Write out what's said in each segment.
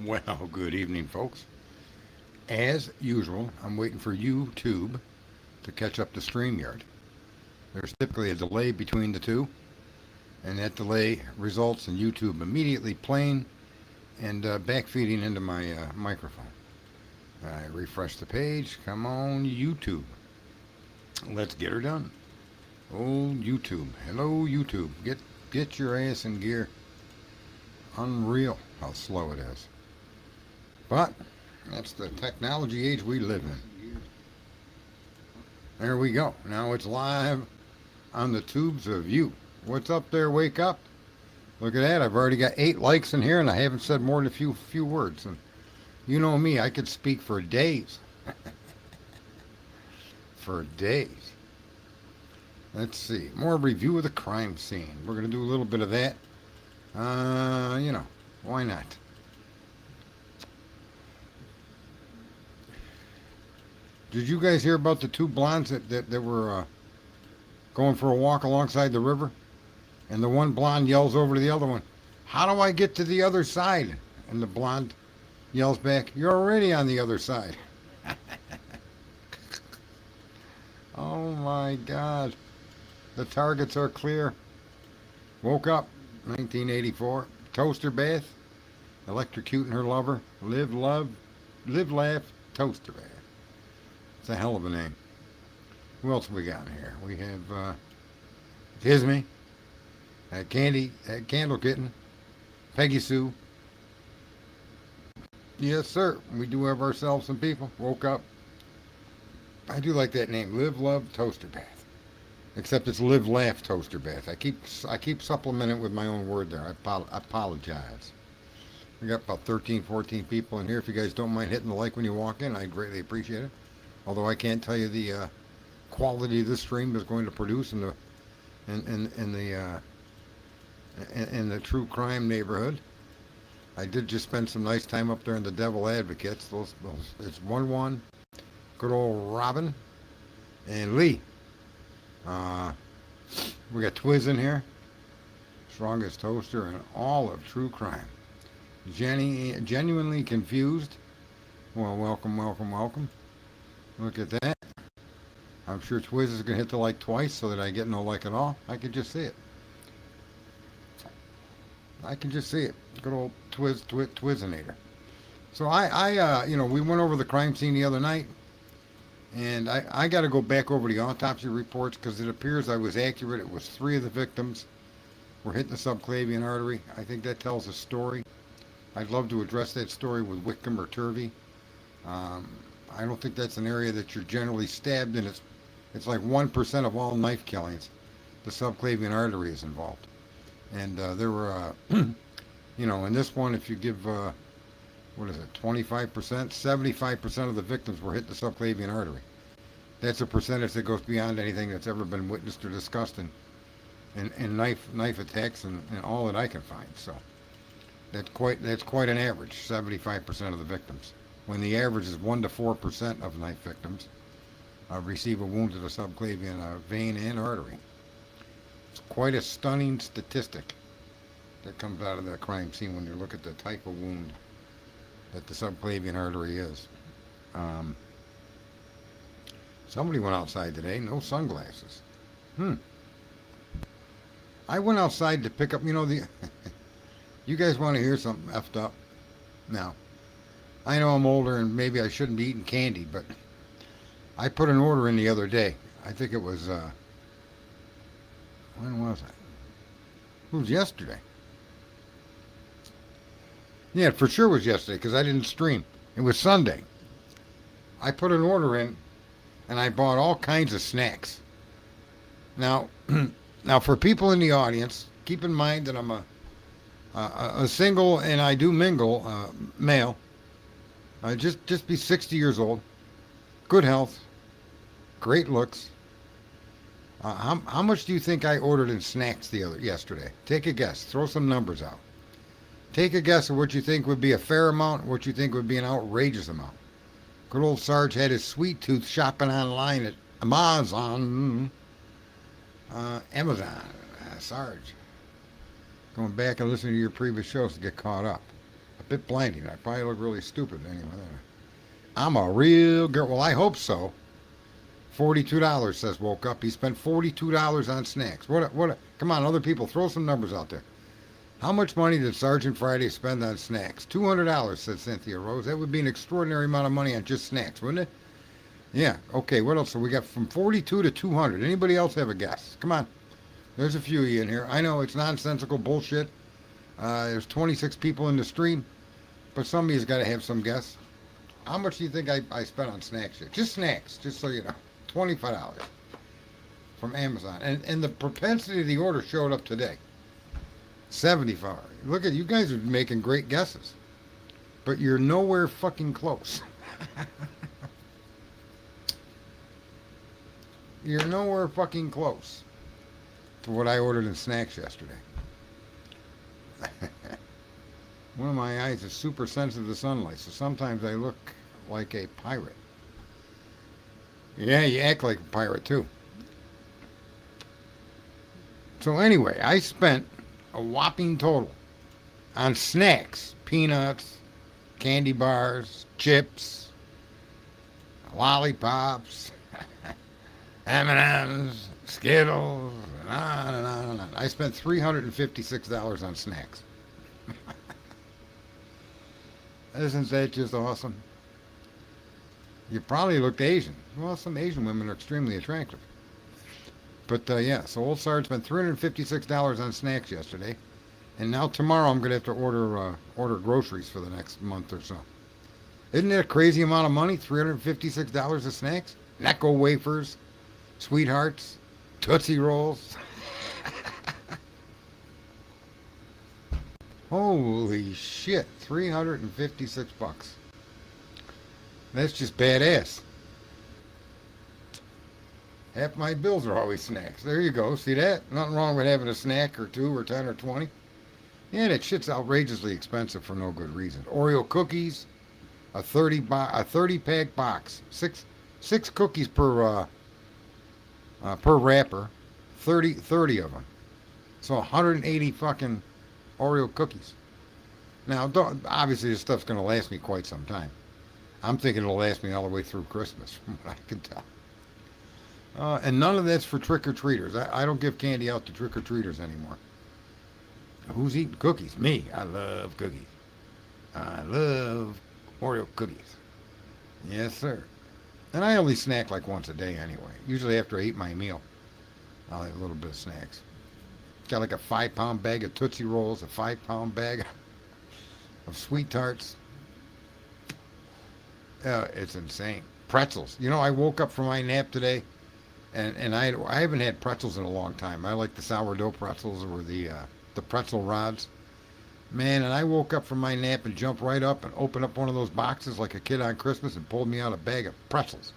Well, good evening, folks. As usual, I'm waiting for YouTube to catch up to StreamYard. There's typically a delay between the two, and that delay results in YouTube immediately playing and backfeeding into my microphone. I refresh the page. Come on, YouTube. Let's get her done. Oh, YouTube. Hello, YouTube. Get your ass in gear. Unreal how slow it is. But that's the technology age we live in. There we go. Now it's live on the tubes of you. What's up there? Wake up. Look at that. I've already got 8 likes in here and I haven't said more than a few words. And you know me, I could speak for days. For days. Let's see. More review of the crime scene. We're going to do a little bit of that. Why not? Did you guys hear about the two blondes that were going for a walk alongside the river? And the one blonde yells over to the other one, "How do I get to the other side?" And the blonde yells back, "You're already on the other side." Oh my God. The targets are clear. Woke up, 1984. Toaster bath. Electrocuting her lover. Live, laugh, toaster bath. It's a hell of a name. Who else have we got in here? We have Tisme, Candy, Candle Kitten, Peggy Sue. Yes, sir. We do have ourselves some people. Woke up. I do like that name. Live, love, toaster bath. Except it's live, laugh, toaster bath. I keep supplementing it with my own word there. I apologize. We got about 13, 14 people in here. If you guys don't mind hitting the like when you walk in, I greatly appreciate it. Although I can't tell you the quality this stream is going to produce in the true crime neighborhood. I did just spend some nice time up there in the Devil Advocates. It's 1-1. Good old Robin and Lee. We got Twiz in here. Strongest toaster in all of true crime. Jenny, genuinely confused. Well, welcome, welcome, welcome. Look at that. I'm sure Twiz is going to hit the like twice so that I get no like at all. I can just see it. I can just see it. Good old Twizinator. So we went over the crime scene the other night, and I got to go back over the autopsy reports because it appears I was accurate. It was 3 of the victims were hit in the subclavian artery. I think that tells a story. I'd love to address that story with Whitcomb or Turvey. I don't think that's an area that you're generally stabbed in. It's like 1% of all knife killings. The subclavian artery is involved. And there were, in this one, if you give, 25%? 75% of the victims were hit in the subclavian artery. That's a percentage that goes beyond anything that's ever been witnessed or discussed in knife attacks and all that I can find. So that's quite an average, 75% of the victims. When the average is 1 to 4% of knife victims receive a wound to the subclavian vein and artery. It's quite a stunning statistic that comes out of that crime scene when you look at the type of wound that the subclavian artery is. Somebody went outside today, no sunglasses. I went outside to pick up, the. You guys want to hear something effed up? Now, I know I'm older and maybe I shouldn't be eating candy, but I put an order in the other day. I think it was, when was it? It was yesterday. Yeah, it for sure was yesterday because I didn't stream. It was Sunday. I put an order in and I bought all kinds of snacks. Now, for people in the audience, keep in mind that I'm a single and I do mingle male. Just be 60 years old, good health, great looks. How much do you think I ordered in snacks yesterday? Take a guess. Throw some numbers out. Take a guess of what you think would be a fair amount, what you think would be an outrageous amount. Good old Sarge had his sweet tooth shopping online at Amazon. Sarge. Going back and listening to your previous shows to get caught up. bit blinding. I probably look really stupid anyway. I'm a real girl. Well, I hope so. $42 says woke up. He spent $42 on snacks. Come on, other people, throw some numbers out there. How much money did Sergeant Friday spend on snacks? $200, said Cynthia Rose. That would be an extraordinary amount of money on just snacks, wouldn't it? Yeah. Okay. What else? So we got from 42 to 200. Anybody else have a guess? Come on. There's a few of you in here. I know it's nonsensical bullshit. There's 26 people in the stream, but somebody's got to have some guess. How much do you think I spent on snacks here? Just snacks, just so you know. $25 from Amazon. And the propensity of the order showed up today. 75. Look at you guys are making great guesses. But you're nowhere fucking close. You're nowhere fucking close to what I ordered in snacks yesterday. One of my eyes is super sensitive to sunlight, so sometimes I look like a pirate. Yeah, you act like a pirate too. So anyway, I spent a whopping total on snacks, peanuts, candy bars, chips, lollipops, M&M's, Skittles, and on and on and on. I spent $356 on snacks. Isn't that just awesome? You probably looked Asian. Well, some Asian women are extremely attractive. But yeah, so old Sarge spent $356 on snacks yesterday, and now tomorrow I'm going to have to order groceries for the next month or so. Isn't that a crazy amount of money? $356 of snacks? Necco wafers, Sweethearts, Tootsie Rolls. Holy shit, 356 bucks. That's just badass. Half my bills are always snacks. There you go. See that? Nothing wrong with having a snack or 2 or 10 or 20. Yeah, that shit's outrageously expensive for no good reason. Oreo cookies, a 30 pack box, six cookies per wrapper, 30 of them. So 180 fucking Oreo cookies. Now, obviously this stuff's going to last me quite some time. I'm thinking it'll last me all the way through Christmas, from what I can tell. And none of that's for trick-or-treaters. I don't give candy out to trick-or-treaters anymore. Who's eating cookies? Me. I love cookies. I love Oreo cookies. Yes, sir. And I only snack like once a day anyway. Usually after I eat my meal, I'll have a little bit of snacks. Got like a 5-pound bag of Tootsie Rolls, a 5-pound bag of Sweet Tarts. It's insane. Pretzels. You know, I woke up from my nap today, and I haven't had pretzels in a long time. I like the sourdough pretzels or the pretzel rods. Man, and I woke up from my nap and jumped right up and opened up one of those boxes like a kid on Christmas and pulled me out a bag of pretzels.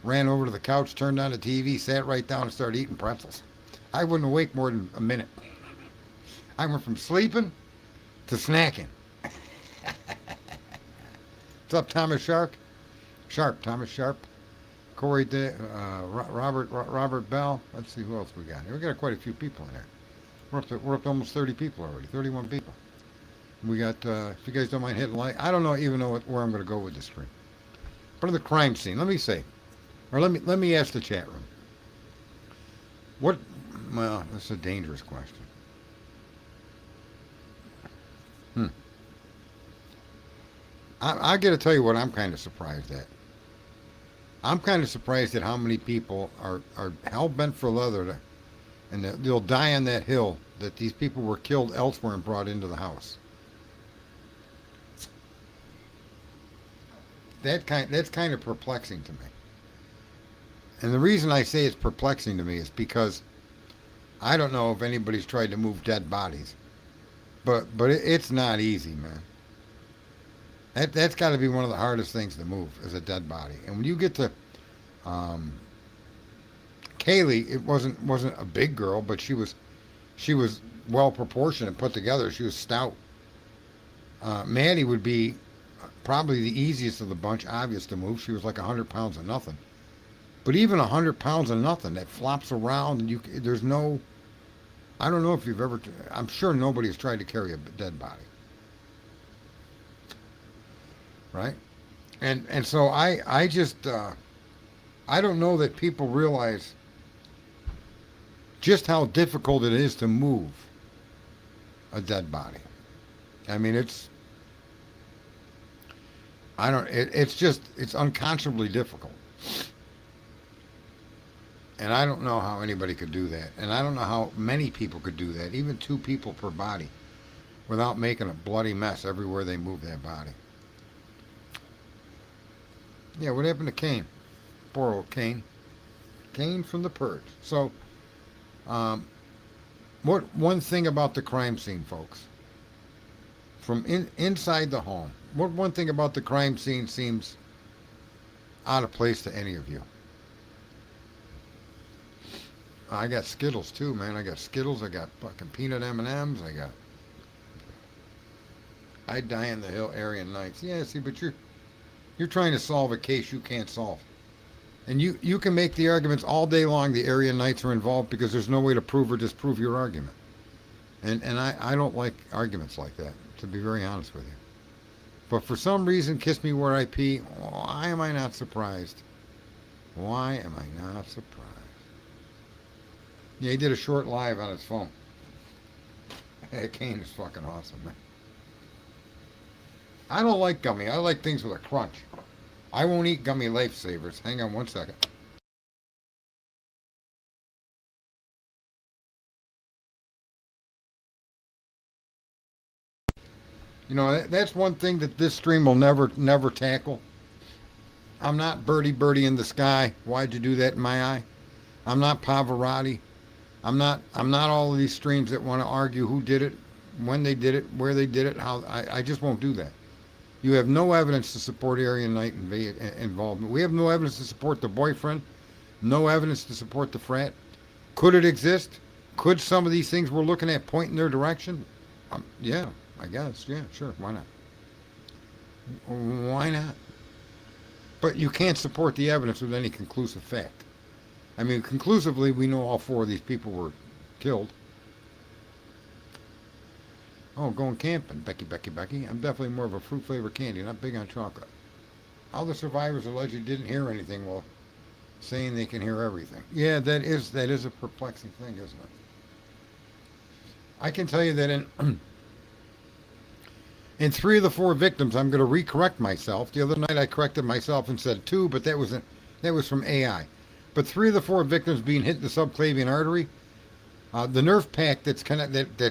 Ran over to the couch, turned on the TV, sat right down and started eating pretzels. I wouldn't awake more than a minute. I went from sleeping to snacking. What's up, Thomas Sharp? Thomas Sharp. Corey, Robert Bell. Let's see who else we got here. We got quite a few people in there. We're up to almost 30 people already, 31 people. We got, if you guys don't mind hitting like, I don't even know where I'm going to go with this stream. What are the crime scene? Let me say, or let me ask the chat room. Well, that's a dangerous question. I got to tell you what I'm kind of surprised at. I'm kind of surprised at how many people are hell-bent for leather, and they'll die on that hill that these people were killed elsewhere and brought into the house. That's kind of perplexing to me. And the reason I say it's perplexing to me is because I don't know if anybody's tried to move dead bodies, but it's not easy, man. That's got to be one of the hardest things to move, is a dead body. And when you get to Kaylee, it wasn't a big girl, but she was well proportioned and put together. She was stout. Maddie would be probably the easiest of the bunch, obvious to move. She was like 100 pounds of nothing. But even 100 pounds of nothing that flops around, and there's no. I don't know if you've ever. I'm sure nobody has tried to carry a dead body. right? And so I just I don't know that people realize just how difficult it is to move a dead body. I mean, it's I don't it's just it's unconscionably difficult. And I don't know how anybody could do that. And I don't know how many people could do that, even two people per body, without making a bloody mess everywhere they move that body. Yeah, what happened to Kane? Poor old Kane. Kane from the Purge. So, um, what one thing about the crime scene, folks, from inside the home, what one thing about the crime scene seems out of place to any of you? I got Skittles too, man. I got Skittles. I got fucking peanut M&Ms. I die in the hill Aryan Nights. Yeah, see, but you're trying to solve a case you can't solve. And you can make the arguments all day long the Aryan Knights are involved because there's no way to prove or disprove your argument. And I don't like arguments like that, to be very honest with you. But for some reason, Kiss Me Where I Pee, why am I not surprised? Why am I not surprised? Yeah, he did a short live on his phone. Hey, Kane is fucking awesome, man. I don't like gummy. I like things with a crunch. I won't eat gummy lifesavers. Hang on one second. You know, that's one thing that this stream will never tackle. I'm not Birdie in the sky. Why'd you do that in my eye? I'm not Pavarotti. I'm not all of these streams that want to argue who did it, when they did it, where they did it, how. I just won't do that. You have no evidence to support Aryan Knight involvement. We have no evidence to support the boyfriend. No evidence to support the frat. Could it exist? Could some of these things we're looking at point in their direction? Yeah, I guess. Yeah, sure. Why not? Why not? But you can't support the evidence with any conclusive fact. I mean, conclusively, we know all four of these people were killed. Oh, going camping, Becky. I'm definitely more of a fruit flavored candy, not big on chocolate. All the survivors allegedly didn't hear anything while saying they can hear everything. Yeah, that is a perplexing thing, isn't it? I can tell you that in three of the four victims, I'm going to recorrect myself. The other night I corrected myself and said two, but that was from AI. But three of the four victims being hit in the subclavian artery, the nerve pack that's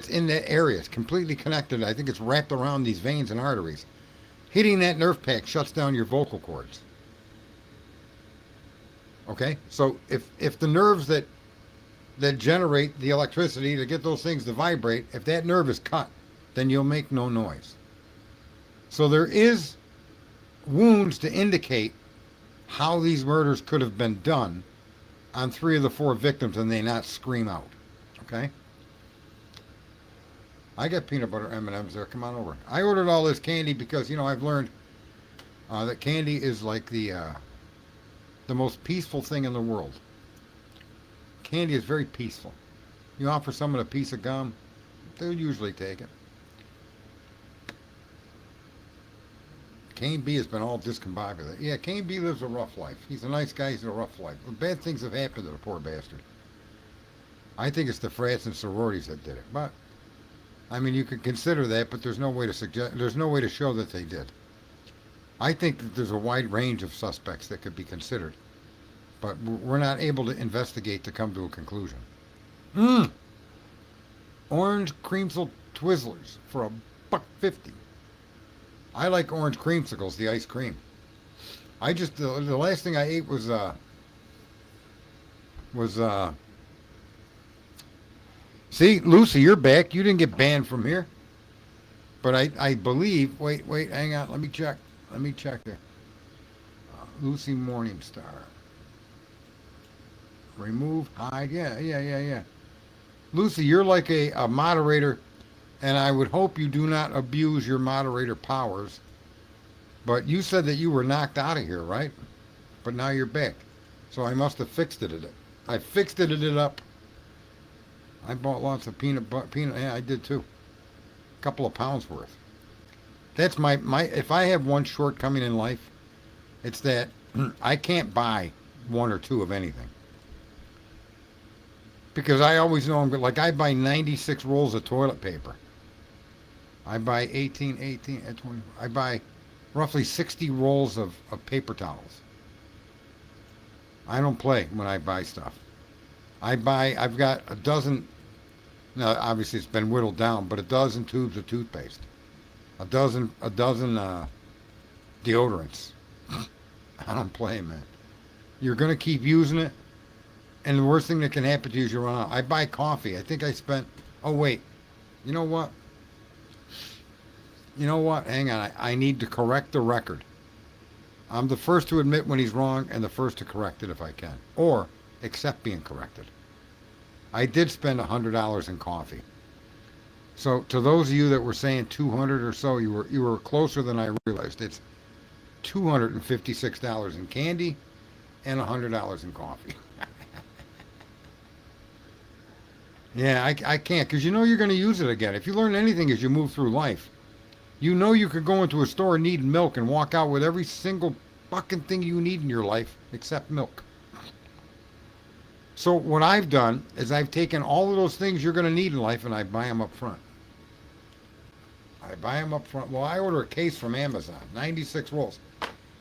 in that area is completely connected. I think it's wrapped around these veins and arteries. Hitting that nerve pack shuts down your vocal cords. Okay, so if the nerves that generate the electricity to get those things to vibrate, if that nerve is cut, then you'll make no noise. So there is wounds to indicate how these murders could have been done on three of the four victims and they not scream out. Okay? I got peanut butter M&Ms there. Come on over. I ordered all this candy because, I've learned that candy is like the most peaceful thing in the world. Candy is very peaceful. You offer someone a piece of gum, they'll usually take it. Kane B has been all discombobulated. Yeah, Kane B lives a rough life. He's a nice guy. He's a rough life. Bad things have happened to the poor bastard. I think it's the frats and sororities that did it. But, I mean, you could consider that, but there's no way to show that they did. I think that there's a wide range of suspects that could be considered. But we're not able to investigate to come to a conclusion. Orange creamsicle Twizzlers for $1.50. I like orange creamsicles, the ice cream. The last thing I ate was see, Lucy, you're back. You didn't get banned from here. But I believe, wait, hang on, let me check there. Lucy Morningstar. Remove, hide, yeah. Lucy, you're like a moderator, and I would hope you do not abuse your moderator powers. But you said that you were knocked out of here, right? But now you're back. So I must have fixed it. I fixed it up. I bought lots of peanut butter. Yeah, I did too. A couple of pounds worth. That's my if I have one shortcoming in life, it's that I can't buy one or two of anything. Because I always know I'm good. Like I buy 96 rolls of toilet paper. I buy 18 and 20. I buy roughly 60 rolls of paper towels. I don't play when I buy stuff. I've got a dozen, now obviously it's been whittled down, but a dozen tubes of toothpaste. A dozen deodorants. I don't play, man. You're going to keep using it, and the worst thing that can happen to you is you run out. I buy coffee. I think I spent, oh, wait. You know what? You know what? Hang on. I need to correct the record. I'm the first to admit when he's wrong and the first to correct it if I can, or accept being corrected. I did spend $100 in coffee. So to those of you that were saying 200 or so, you were closer than I realized. It's $256 in candy and $100 in coffee. Yeah, I can't because you know you're going to use it again. If you learn anything as you move through life, you know you could go into a store needing milk and walk out with every single fucking thing you need in your life except milk. So what I've done is I've taken all of those things you're going to need in life and I buy them up front. I buy them up front. Well, I order a case from Amazon, 96 rolls.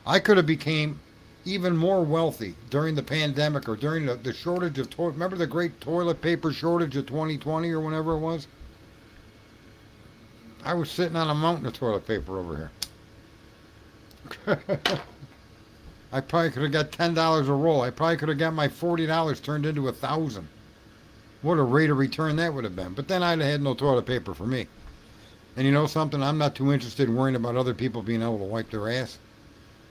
I could have became even more wealthy during the pandemic or during the shortage of toilet. Remember the great toilet paper shortage of 2020 or whenever it was? I was sitting on a mountain of toilet paper over here. I probably could have got $10 a roll. I probably could have got my $40 turned into 1,000. What a rate of return that would have been. But then I'd have had no toilet paper for me. And you know something? I'm not too interested in worrying about other people being able to wipe their ass.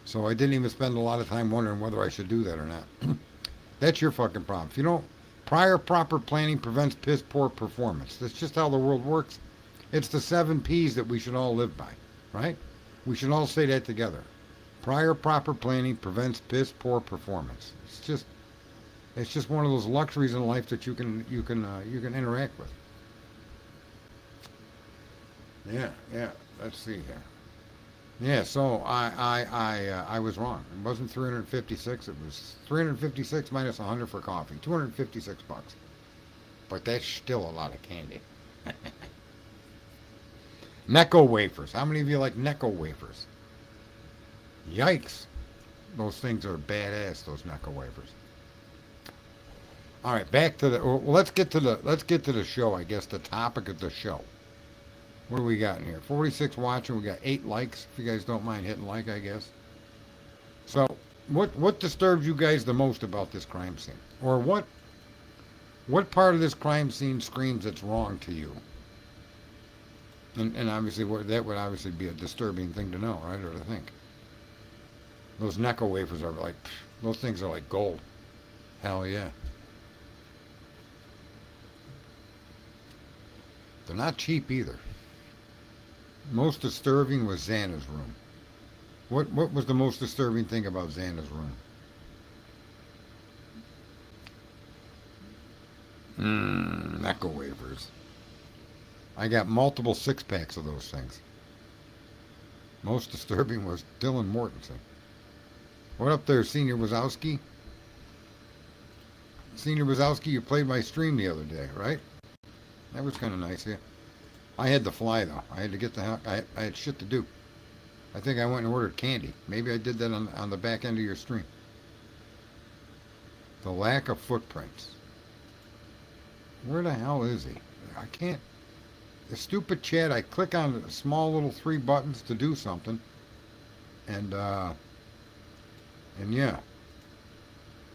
So I didn't even spend a lot of time wondering whether I should do that or not. That's your fucking problem. If you don't, prior proper planning prevents piss poor performance. That's just how the world works. It's the 7 P's that we should all live by, right? We should all say that together. Prior proper planning prevents piss poor performance. It's just one of those luxuries in life that you can interact with. Yeah. Let's see here. Yeah, so I was wrong. It wasn't 356. It was 356 minus 100 for coffee. 256 bucks. But that's still a lot of candy. Necco wafers. How many of you like Necco wafers? Yikes. Those things are badass, those Necco wafers. All right, back to the let's get to the show, I guess the topic of the show. What do we got in here? 46 watching, we got 8 likes. If you guys don't mind hitting like, I guess. So, what disturbs you guys the most about this crime scene? Or what part of this crime scene screams it's wrong to you? And obviously, that would obviously be a disturbing thing to know, right, or to think. Those Necco wafers are like, those things are like gold. Hell yeah. They're not cheap either. Most disturbing was Xana's room. What was the most disturbing thing about Xana's room? Necco wafers. I got multiple 6-packs of those things. Most disturbing was Dylan Mortensen. What up there, Senior Wazowski? Senior Wazowski, you played my stream the other day, right? That was kind of nice, yeah. I had to fly, though. I had to get the hell. I had shit to do. I think I went and ordered candy. Maybe I did that on the back end of your stream. The lack of footprints. Where the hell is he? I can't. The stupid chat, I click on the small little 3 buttons to do something. And yeah.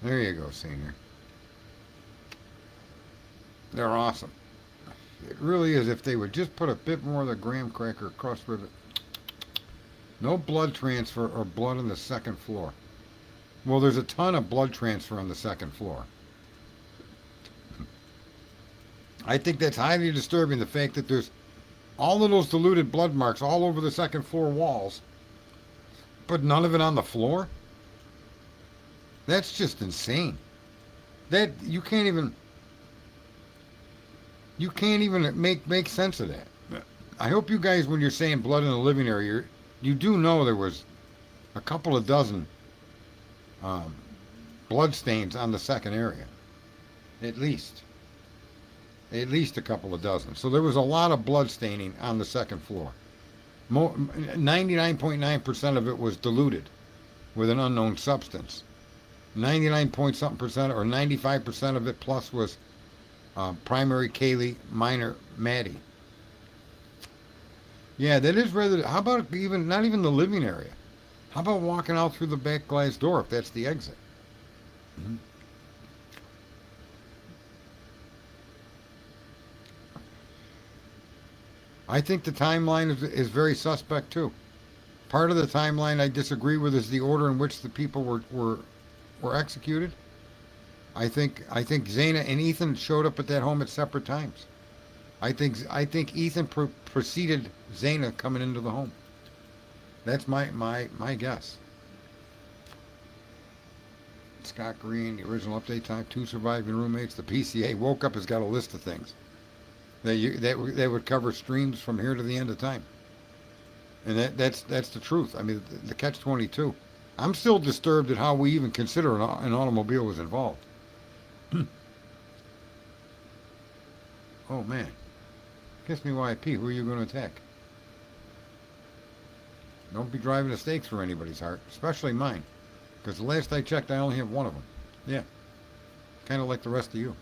There you go, Senior. They're awesome. It really is. If they would just put a bit more of the graham cracker crust with it. No blood transfer or blood on the second floor. Well, there's a ton of blood transfer on the second floor. I think that's highly disturbing, the fact that there's all of those diluted blood marks all over the second floor walls, but none of it on the floor? That's just insane. That you can't even make sense of that. I hope you guys, when you're saying blood in the living area, you do know there was a couple of dozen um, blood stains on the second area, at least. At least a couple of dozen. So there was a lot of blood staining on the second floor. 99.9% of it was diluted with an unknown substance. 99 point something percent or 95% of it plus was primary Kaylee, minor Maddie. Yeah, that is rather. How about even not even the living area? How about walking out through the back glass door if that's the exit? Mm-hmm. I think the timeline is very suspect too. Part of the timeline I disagree with is the order in which the people were executed. I think Zana and Ethan showed up at that home at separate times. I think Ethan preceded Zana coming into the home. That's my guess. Scott Green, the original update time, 2 surviving roommates. The PCA woke up has got a list of things that would cover streams from here to the end of time, and that's the truth. I mean, the catch-22. I'm still disturbed at how we even consider an automobile was involved. Oh man, kiss me YP. Who are you going to attack? Don't be driving the stakes for anybody's heart, especially mine, because the last I checked, I only have one of them. Yeah, kind of like the rest of you.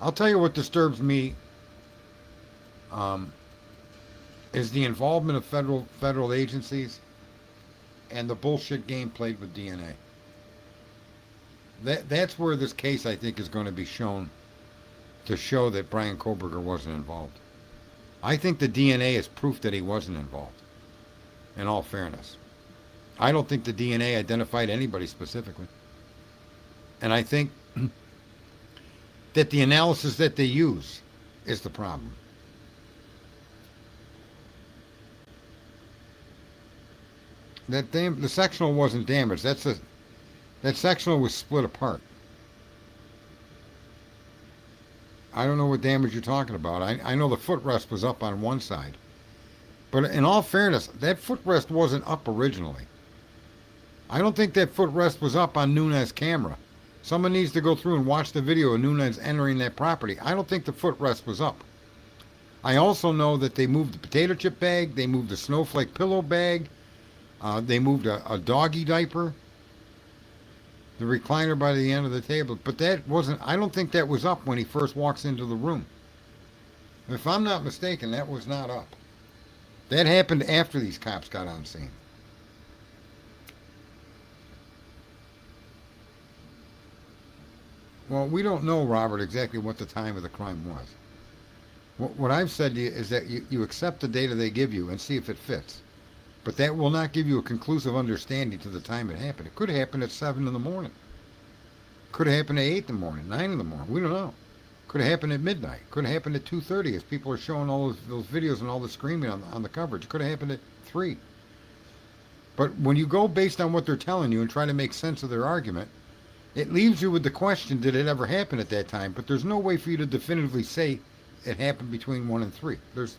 I'll tell you what disturbs me is the involvement of federal agencies and the bullshit game played with DNA. That's where this case, I think, is going to be shown to show that Bryan Kohberger wasn't involved. I think the DNA is proof that he wasn't involved, in all fairness. I don't think the DNA identified anybody specifically. And I think that the analysis that they use is the problem. The sectional wasn't damaged. That sectional was split apart. I don't know what damage you're talking about. I know the footrest was up on one side. But in all fairness, that footrest wasn't up originally. I don't think that footrest was up on Nunez's camera. Someone needs to go through and watch the video of Nunez entering that property. I don't think the footrest was up. I also know that they moved the potato chip bag, they moved the snowflake pillow bag, they moved a doggy diaper, the recliner by the end of the table. But that wasn't, I don't think that was up when he first walks into the room. If I'm not mistaken, that was not up. That happened after these cops got on scene. Well, we don't know, Robert, exactly what the time of the crime was. What I've said to you is that you accept the data they give you and see if it fits. But that will not give you a conclusive understanding to the time it happened. It could have happened at 7 in the morning. Could have happened at 8 in the morning, 9 in the morning. We don't know. Could have happened at midnight. Could have happened at 2:30 as people are showing all those videos and all the screaming on the coverage. It could have happened at 3. But when you go based on what they're telling you and try to make sense of their argument, it leaves you with the question, did it ever happen at that time? But there's no way for you to definitively say it happened between 1 and 3. There's,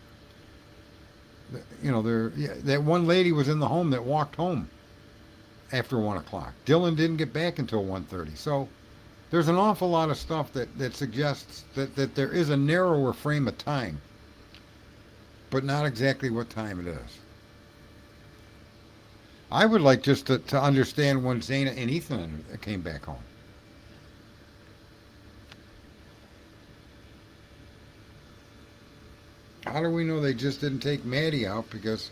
that one lady was in the home that walked home after 1 o'clock. Dylan didn't get back until 1:30. So there's an awful lot of stuff that suggests that there is a narrower frame of time, but not exactly what time it is. I would like just to understand when Zana and Ethan came back home. How do we know they just didn't take Maddie out because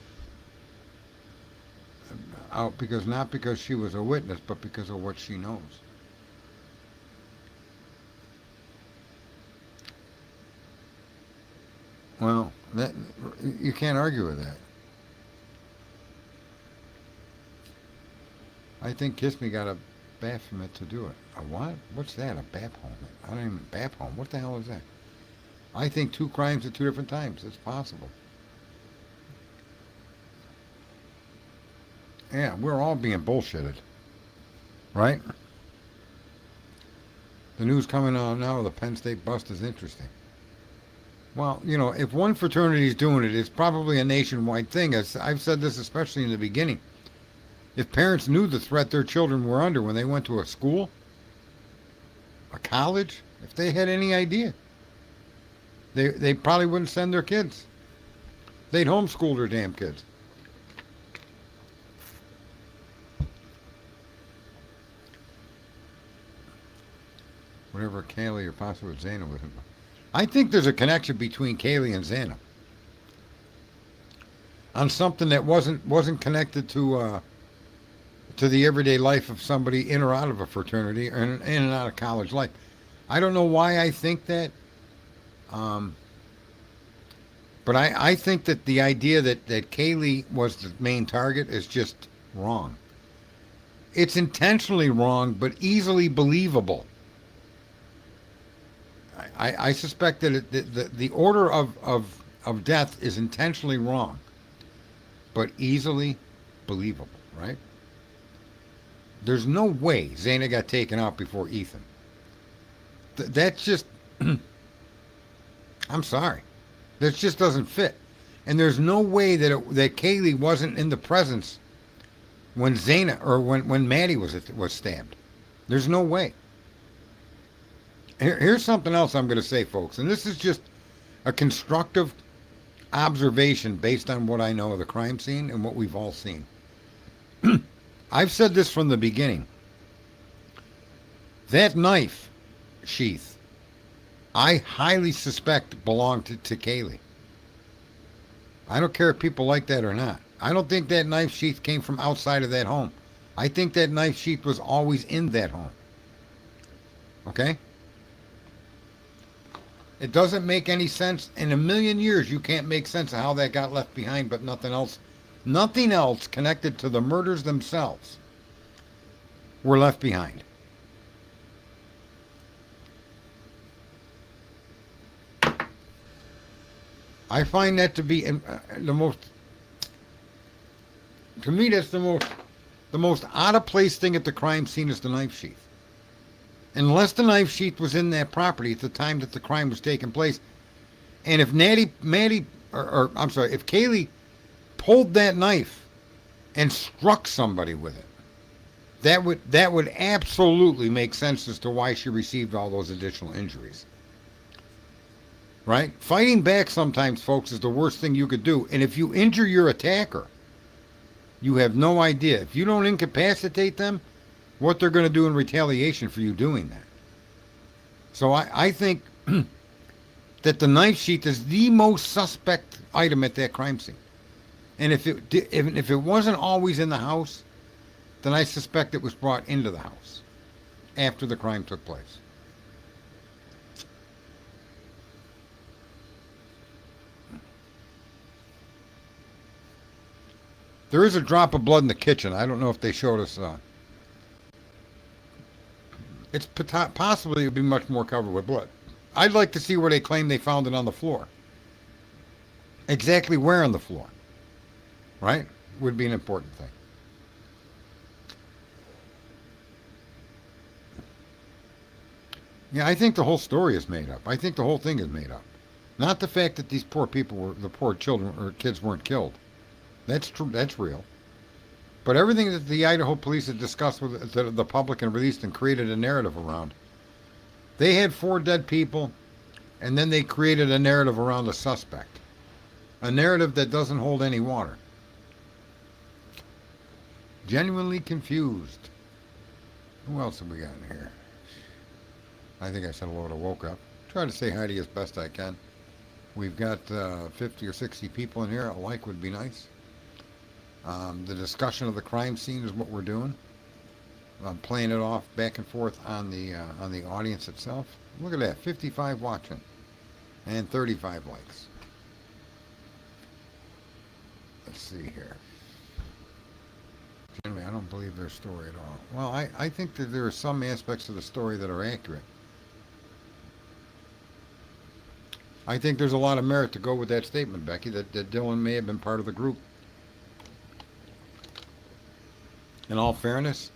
not because she was a witness, but because of what she knows? Well, that you can't argue with that. I think Kiss Me got a Baphomet to do it. A what? What's that? A BAP home? I don't even BAP home. What the hell is that? I think 2 crimes at 2 different times. It's possible. Yeah, we're all being bullshitted, right? The news coming on now of the Penn State bust is interesting. Well, if one fraternity is doing it, it's probably a nationwide thing. As I've said this, especially in the beginning. If parents knew the threat their children were under when they went to a school, a college, if they had any idea, they probably wouldn't send their kids. They'd homeschool their damn kids. Whatever Kaylee or possibly Zana with him. I think there's a connection between Kaylee and Zana on something that wasn't connected to the everyday life of somebody in or out of a fraternity or in and out of college life. I don't know why I think that, um, but I think that the idea that Kaylee was the main target is just wrong. It's intentionally wrong, but easily believable. I suspect that the order of death is intentionally wrong, but easily believable, right? There's no way Zana got taken out before Ethan. That's just, I'm sorry. That just doesn't fit. And there's no way that Kaylee wasn't in the presence when Zana or when Maddie was stabbed. There's no way. Here's something else I'm going to say, folks, and this is just a constructive observation based on what I know of the crime scene and what we've all seen. I've said this from the beginning. That knife sheath, I highly suspect belonged to Kaylee. I don't care if people like that or not. I don't think that knife sheath came from outside of that home. I think that knife sheath was always in that home. Okay? It doesn't make any sense. In a million years, you can't make sense of how that got left behind, but nothing else connected to the murders themselves were left behind. I find that to be the most, to me, that's the most out of place thing at the crime scene is the knife sheath. Unless the knife sheath was in that property at the time that the crime was taking place. And if Maddie, or I'm sorry, if Kaylee pulled that knife and struck somebody with it, that would absolutely make sense as to why she received all those additional injuries. Right? Fighting back sometimes, folks, is the worst thing you could do. And if you injure your attacker, you have no idea. If you don't incapacitate them, what they're going to do in retaliation for you doing that. So I think that the knife sheath is the most suspect item at that crime scene. And if it wasn't always in the house, then I suspect it was brought into the house after the crime took place. There is a drop of blood in the kitchen. I don't know if they showed us. It's possibly it would be much more covered with blood. I'd like to see where they claim they found it on the floor. Exactly where on the floor, right? Would be an important thing. Yeah, I think the whole story is made up. I think the whole thing is made up. Not the fact that these poor people the poor children or kids weren't killed. That's true. That's real. But everything that the Idaho police had discussed with the public and released and created a narrative around, they had 4 dead people, and then they created a narrative around the suspect. A narrative that doesn't hold any water. Genuinely confused. Who else have we got in here? I think I said hello to Woke Up. Try to say hi to you as best I can. We've got 50 or 60 people in here. A like would be nice. The discussion of the crime scene is what we're doing. I'm playing it off back and forth on the audience itself. Look at that, 55 watching and 35 likes. Let's see here. Generally, I don't believe their story at all. Well, I think that there are some aspects of the story that are accurate. I think there's a lot of merit to go with that statement, Becky, that Dylan may have been part of the group. In all fairness,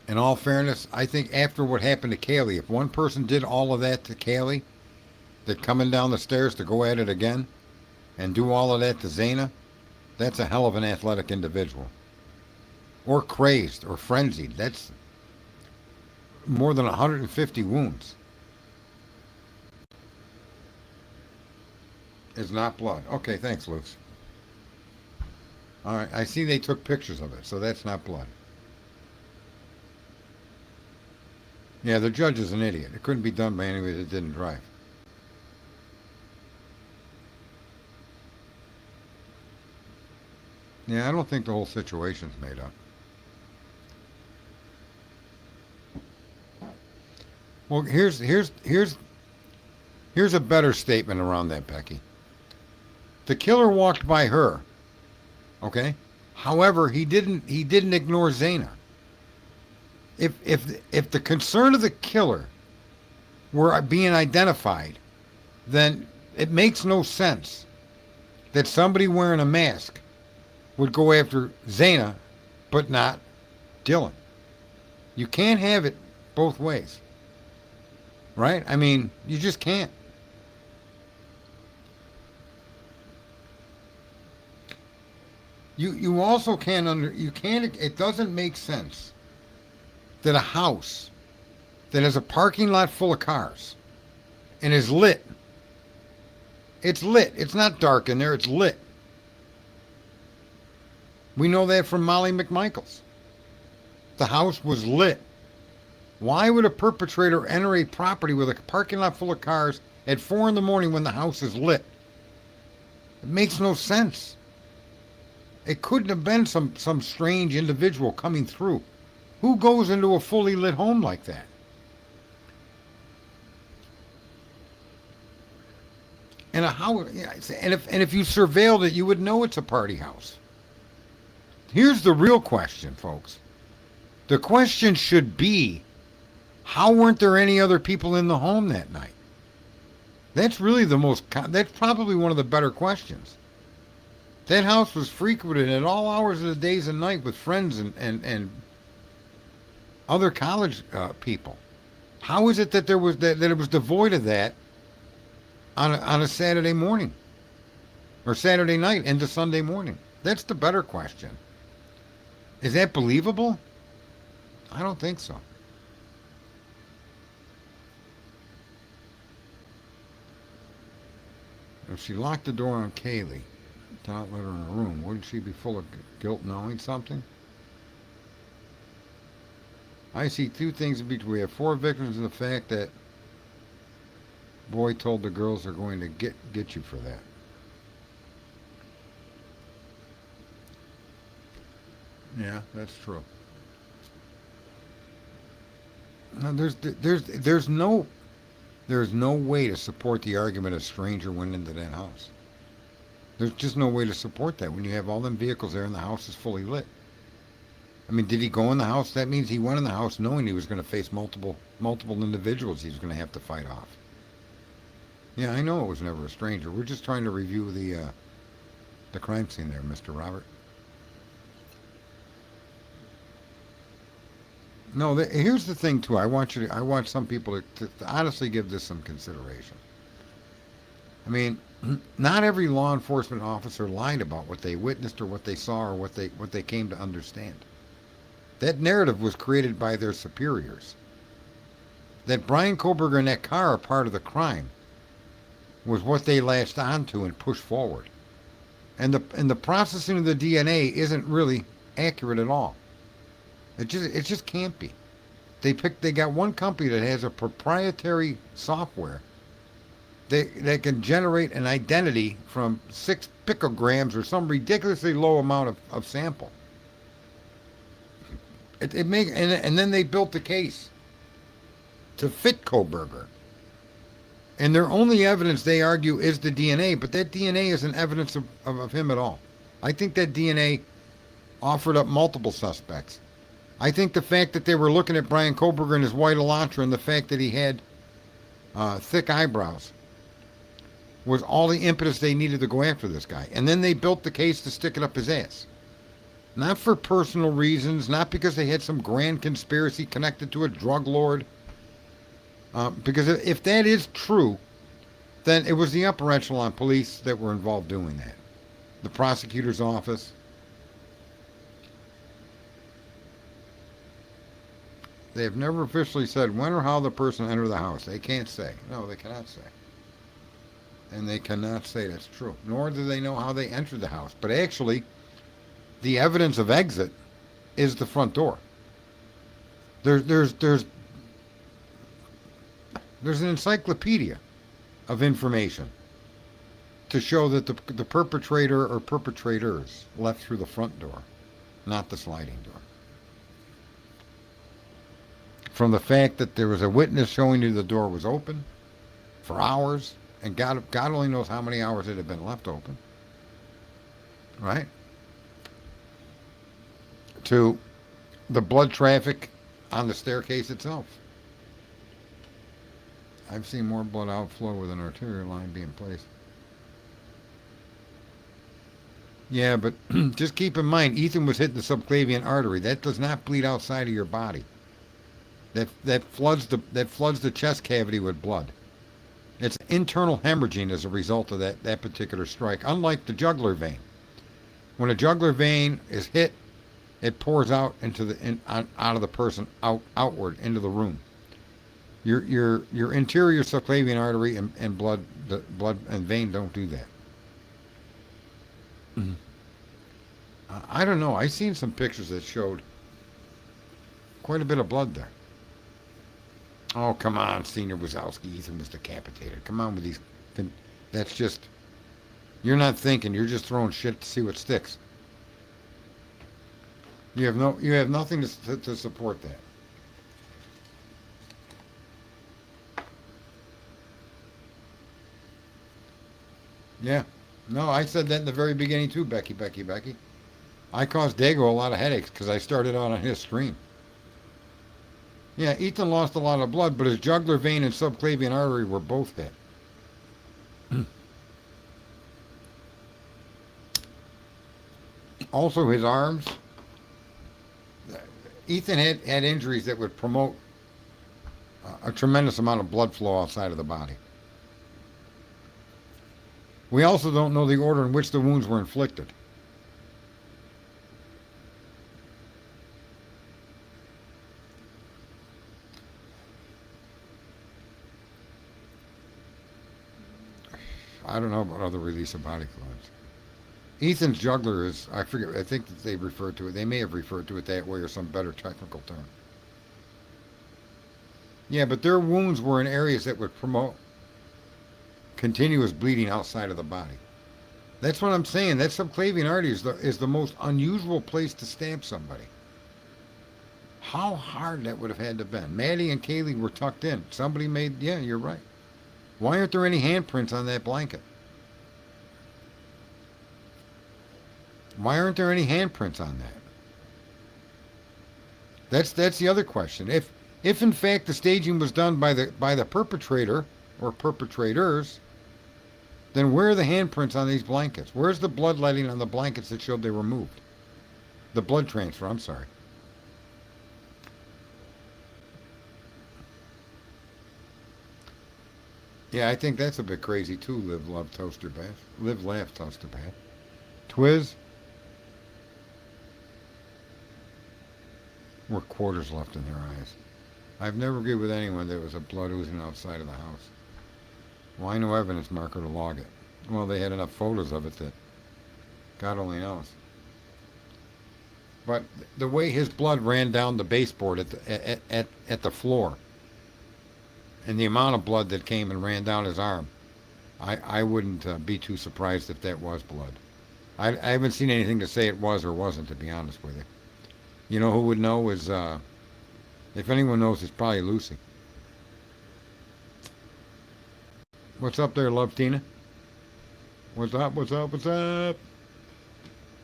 In all fairness, I think after what happened to Kaylee, if one person did all of that to Kaylee, that coming down the stairs to go at it again and do all of that to Zana, that's a hell of an athletic individual. Or crazed or frenzied. That's more than 150 wounds. It's not blood. Okay, thanks, Luce. All right, I see they took pictures of it, so that's not blood. Yeah, the judge is an idiot. It couldn't be done by anybody that didn't drive. Yeah, I don't think the whole situation's made up. Well, here's a better statement around that, Becky. The killer walked by her, okay? However, he didn't ignore Zana. If the concern of the killer were being identified, then it makes no sense that somebody wearing a mask would go after Zana, but not Dylan. You can't have it both ways, right? I mean, you just can't. You also can't. It doesn't make sense that a house that has a parking lot full of cars and is lit. It's lit. It's not dark in there. It's lit. We know that from Molly McMichaels. The house was lit. Why would a perpetrator enter a property with a parking lot full of cars at 4 in the morning when the house is lit? It makes no sense. It couldn't have been some strange individual coming through. Who goes into a fully lit home like that? And a house, and if you surveilled it, you would know it's a party house. Here's the real question, folks. The question should be, how weren't there any other people in the home that night? That's really that's probably one of the better questions. That house was frequented at all hours of the days and night with friends and other college people. How is it that that it was devoid of that on a Saturday morning or Saturday night into Sunday morning? That's the better question. Is that believable? I don't think so. If she locked the door on Kaylee to not let her in her room, wouldn't she be full of guilt knowing something? I see two things in between. We have 4 victims in the fact that boy told the girls they're going to get you for that. Yeah, that's true. No, there's no way to support the argument a stranger went into that house. There's just no way to support that when you have all them vehicles there and the house is fully lit. I mean, did he go in the house? That means he went in the house knowing he was going to face multiple individuals he was going to have to fight off. Yeah, I know it was never a stranger. We're just trying to review the crime scene there, Mr. Robert. No, here's the thing too. I want some people to honestly give this some consideration. I mean, not every law enforcement officer lied about what they witnessed or what they saw or what they came to understand. That narrative was created by their superiors. That Brian Koberger and that car are part of the crime was what they latched onto and pushed forward. And the processing of the DNA isn't really accurate at all. It just can't be. They got one company that has a proprietary software that can generate an identity from 6 picograms or some ridiculously low amount of sample. And then they built the case to fit Koberger. And their only evidence, they argue, is the DNA, but that DNA isn't evidence of him at all. I think that DNA offered up multiple suspects. I think the fact that they were looking at Brian Koberger and his white Elantra and the fact that he had thick eyebrows was all the impetus they needed to go after this guy. And then they built the case to stick it up his ass. Not for personal reasons, not because they had some grand conspiracy connected to a drug lord. Because if that is true, then it was the upper echelon police that were involved doing that. The prosecutor's office. They have never officially said when or how the person entered the house. They can't say. No, they cannot say. And they cannot say that's true. Nor do they know how they entered the house. But actually, the evidence of exit is the front door. There's an encyclopedia of information to show that the perpetrator or perpetrators left through the front door, not the sliding door. From the fact that there was a witness showing you the door was open for hours, and God only knows how many hours it had been left open, right? To the blood traffic on the staircase itself. I've seen more blood outflow with an arterial line being placed. Yeah, but just keep in mind, Ethan was hitting the subclavian artery. That does not bleed outside of your body. That floods the chest cavity with blood. It's internal hemorrhaging as a result of that particular strike. Unlike the jugular vein, when a jugular vein is hit, it pours out out of the person outward into the room. Your interior subclavian artery and blood and vein don't do that. Mm-hmm. I don't know. I seen some pictures that showed quite a bit of blood there. Oh, come on, Senior Wazowski. Ethan was decapitated. Come on with these. That's just. You're not thinking. You're just throwing shit to see what sticks. You have nothing to support that. Yeah. No, I said that in the very beginning too, Becky. I caused Dago a lot of headaches because I started out on his stream. Yeah, Ethan lost a lot of blood, but his jugular vein and subclavian artery were both hit. Also, his arms. Ethan had injuries that would promote a tremendous amount of blood flow outside of the body. We also don't know the order in which the wounds were inflicted. I don't know about other release of body fluids. Ethan's jugular is, I forget, I think that they referred to it, they may have referred to it that way or some better technical term. Yeah, but their wounds were in areas that would promote continuous bleeding outside of the body. That's what I'm saying. That subclavian artery is the most unusual place to stab somebody. How hard that would have had to have been. Maddie and Kaylee were tucked in. Somebody made, yeah, you're right. Why aren't there any handprints on that blanket? Why aren't there any handprints on that? That's the other question. If in fact the staging was done by the perpetrator or perpetrators, then where are the handprints on these blankets? Where's the bloodletting on the blankets that showed they were moved? The blood transfer, I'm sorry. Yeah, I think that's a bit crazy too, Live, Love, Toaster Bath. Live, Laugh, Toaster Bath. Twiz, were quarters left in their eyes. I've never agreed with anyone that was a blood oozing outside of the house. Why no evidence marker to log it? Well, they had enough photos of it that God only knows. But the way his blood ran down the baseboard at the floor, and the amount of blood that came and ran down his arm, I wouldn't be too surprised if that was blood. I haven't seen anything to say it was or wasn't, to be honest with you. You know who would know is, if anyone knows, it's probably Lucy. What's up there, Love Tina? What's up?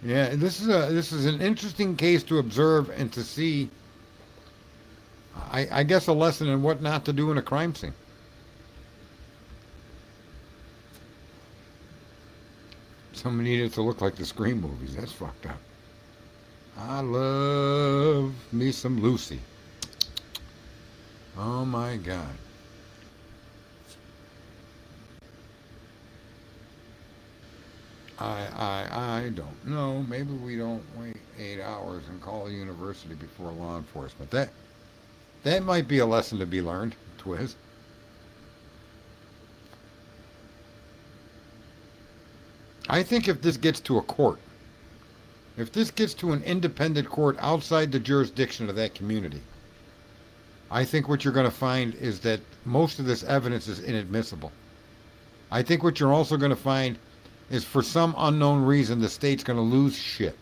Yeah, this is an interesting case to observe and to see. I guess a lesson in what not to do in a crime scene. Someone needed it to look like the Scream movies. That's fucked up. I love me some Lucy. Oh my God. I don't know. Maybe we don't wait 8 hours and call the university before law enforcement. That might be a lesson to be learned, Twiz. I think if this gets to a court, if this gets to an independent court outside the jurisdiction of that community, I think what you're going to find is that most of this evidence is inadmissible. I think what you're also going to find is for some unknown reason the state's going to lose shit.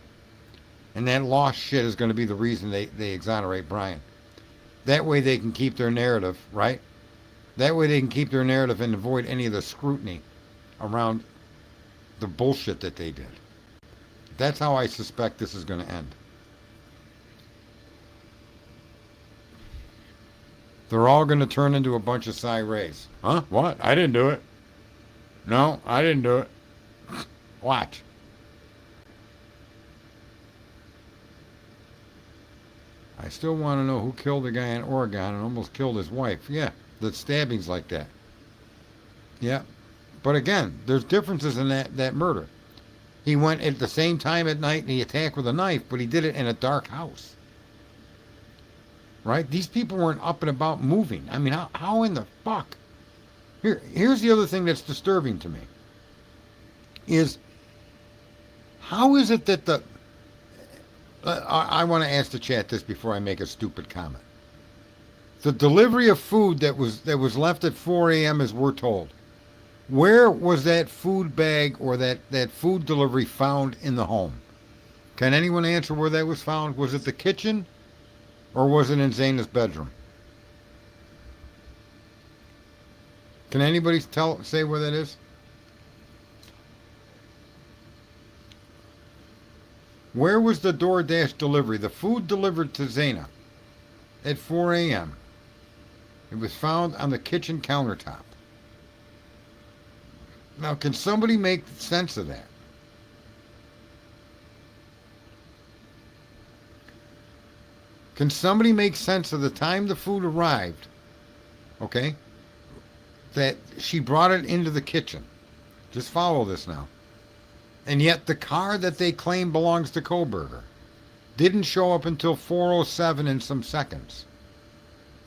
And that lost shit is going to be the reason they exonerate Brian. That way they can keep their narrative, right? That way they can keep their narrative and avoid any of the scrutiny around the bullshit that they did. That's how I suspect this is going to end. They're all going to turn into a bunch of Cy-Rays. Huh? What? I didn't do it. No, I didn't do it. Watch. I still want to know who killed the guy in Oregon and almost killed his wife. Yeah, the stabbings like that. Yeah. But again, there's differences in that murder. He went at the same time at night and he attacked with a knife, but he did it in a dark house. Right? These people weren't up and about moving. I mean, how in the fuck? Here's the other thing that's disturbing to me. Is how is it that the... I want to ask the chat this before I make a stupid comment. The delivery of food that was left at 4 a.m. as we're told. Where was that food bag or that food delivery found in the home? Can anyone answer where that was found? Was it the kitchen or was it in Zaina's bedroom? Can anybody say where that is? Where was the DoorDash delivery? The food delivered to Zaina at 4 a.m. It was found on the kitchen countertop. Now, can somebody make sense of that? Can somebody make sense of the time the food arrived, okay, that she brought it into the kitchen? Just follow this now. And yet the car that they claim belongs to Kohberger didn't show up until 4:07 and some seconds.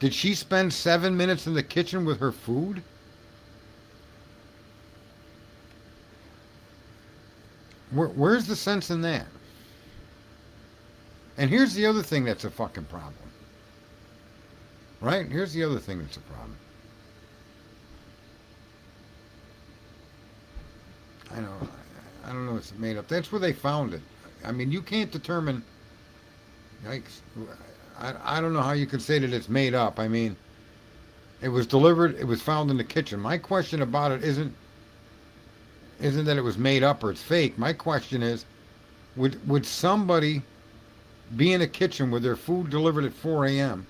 Did she spend 7 minutes in the kitchen with her food? Where's the sense in that? And here's the other thing that's a fucking problem. Right? Here's the other thing that's a problem. I don't know, it's made up. That's where they found it. I mean, you can't determine, yikes, I don't know how you can say that it's made up. I mean, it was delivered, it was found in the kitchen. My question about it isn't that it was made up or it's fake. My question is, would somebody be in a kitchen with their food delivered at 4 a.m.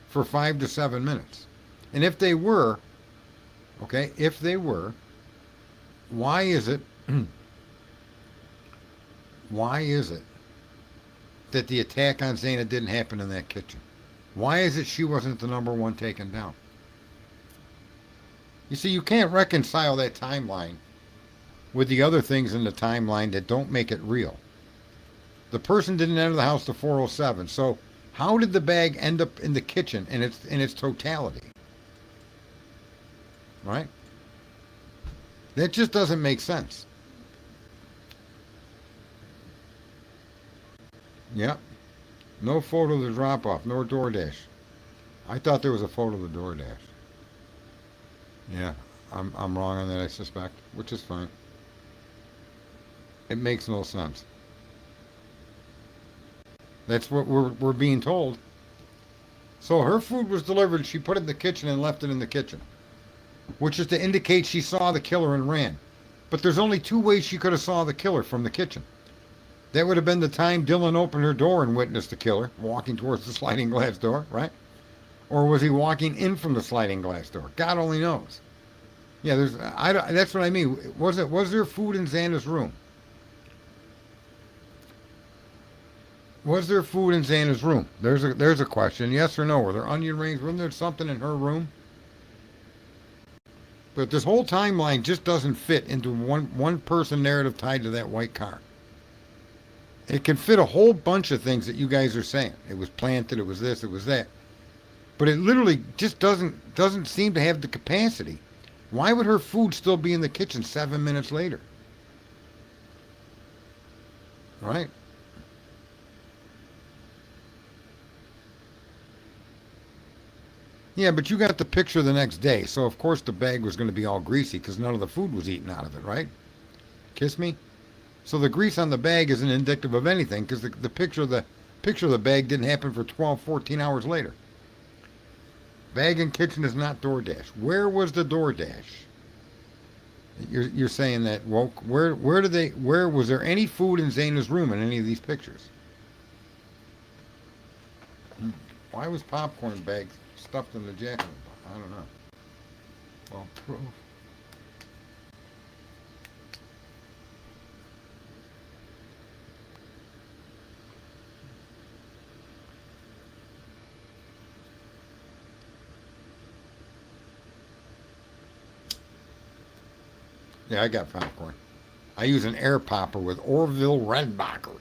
for 5 to 7 minutes? And if they were, okay, why is it that the attack on Zaina didn't happen in that kitchen? Why is it she wasn't the number one taken down? You see, you can't reconcile that timeline with the other things in the timeline that don't make it real. The person didn't enter the house to 4:07, so how did the bag end up in the kitchen in its totality? Right? That just doesn't make sense. Yep. No photo of the drop-off, nor DoorDash. I thought there was a photo of the DoorDash. Yeah, I'm wrong on that, I suspect, which is fine. It makes no sense. That's what we're being told. So her food was delivered, she put it in the kitchen and left it in the kitchen, which is to indicate she saw the killer and ran. But there's only two ways she could have saw the killer from the kitchen. That would have been the time Dylan opened her door and witnessed the killer walking towards the sliding glass door, right? Or was he walking in from the sliding glass door? God only knows. Yeah, that's what I mean. Was there food in Xander's room? Was there food in Xana's room? There's a question. Yes or no? Were there onion rings? Wasn't there something in her room? But this whole timeline just doesn't fit into one person narrative tied to that white car. It can fit a whole bunch of things that you guys are saying. It was planted, it was this, it was that. But it literally just doesn't seem to have the capacity. Why would her food still be in the kitchen 7 minutes later? Right? Yeah, but you got the picture the next day, so of course the bag was going to be all greasy because none of the food was eaten out of it, right? Kiss me. So the grease on the bag isn't indicative of anything because the picture of the bag didn't happen for 12, 14 hours later. Bag in kitchen is not DoorDash. Where was the DoorDash? You're saying that woke. Where was there any food in Xana's room in any of these pictures? Why was popcorn bag stuffed in the jacket? I don't know. Well, proof. Yeah, I got popcorn. I use an air popper with Orville Redenbacher.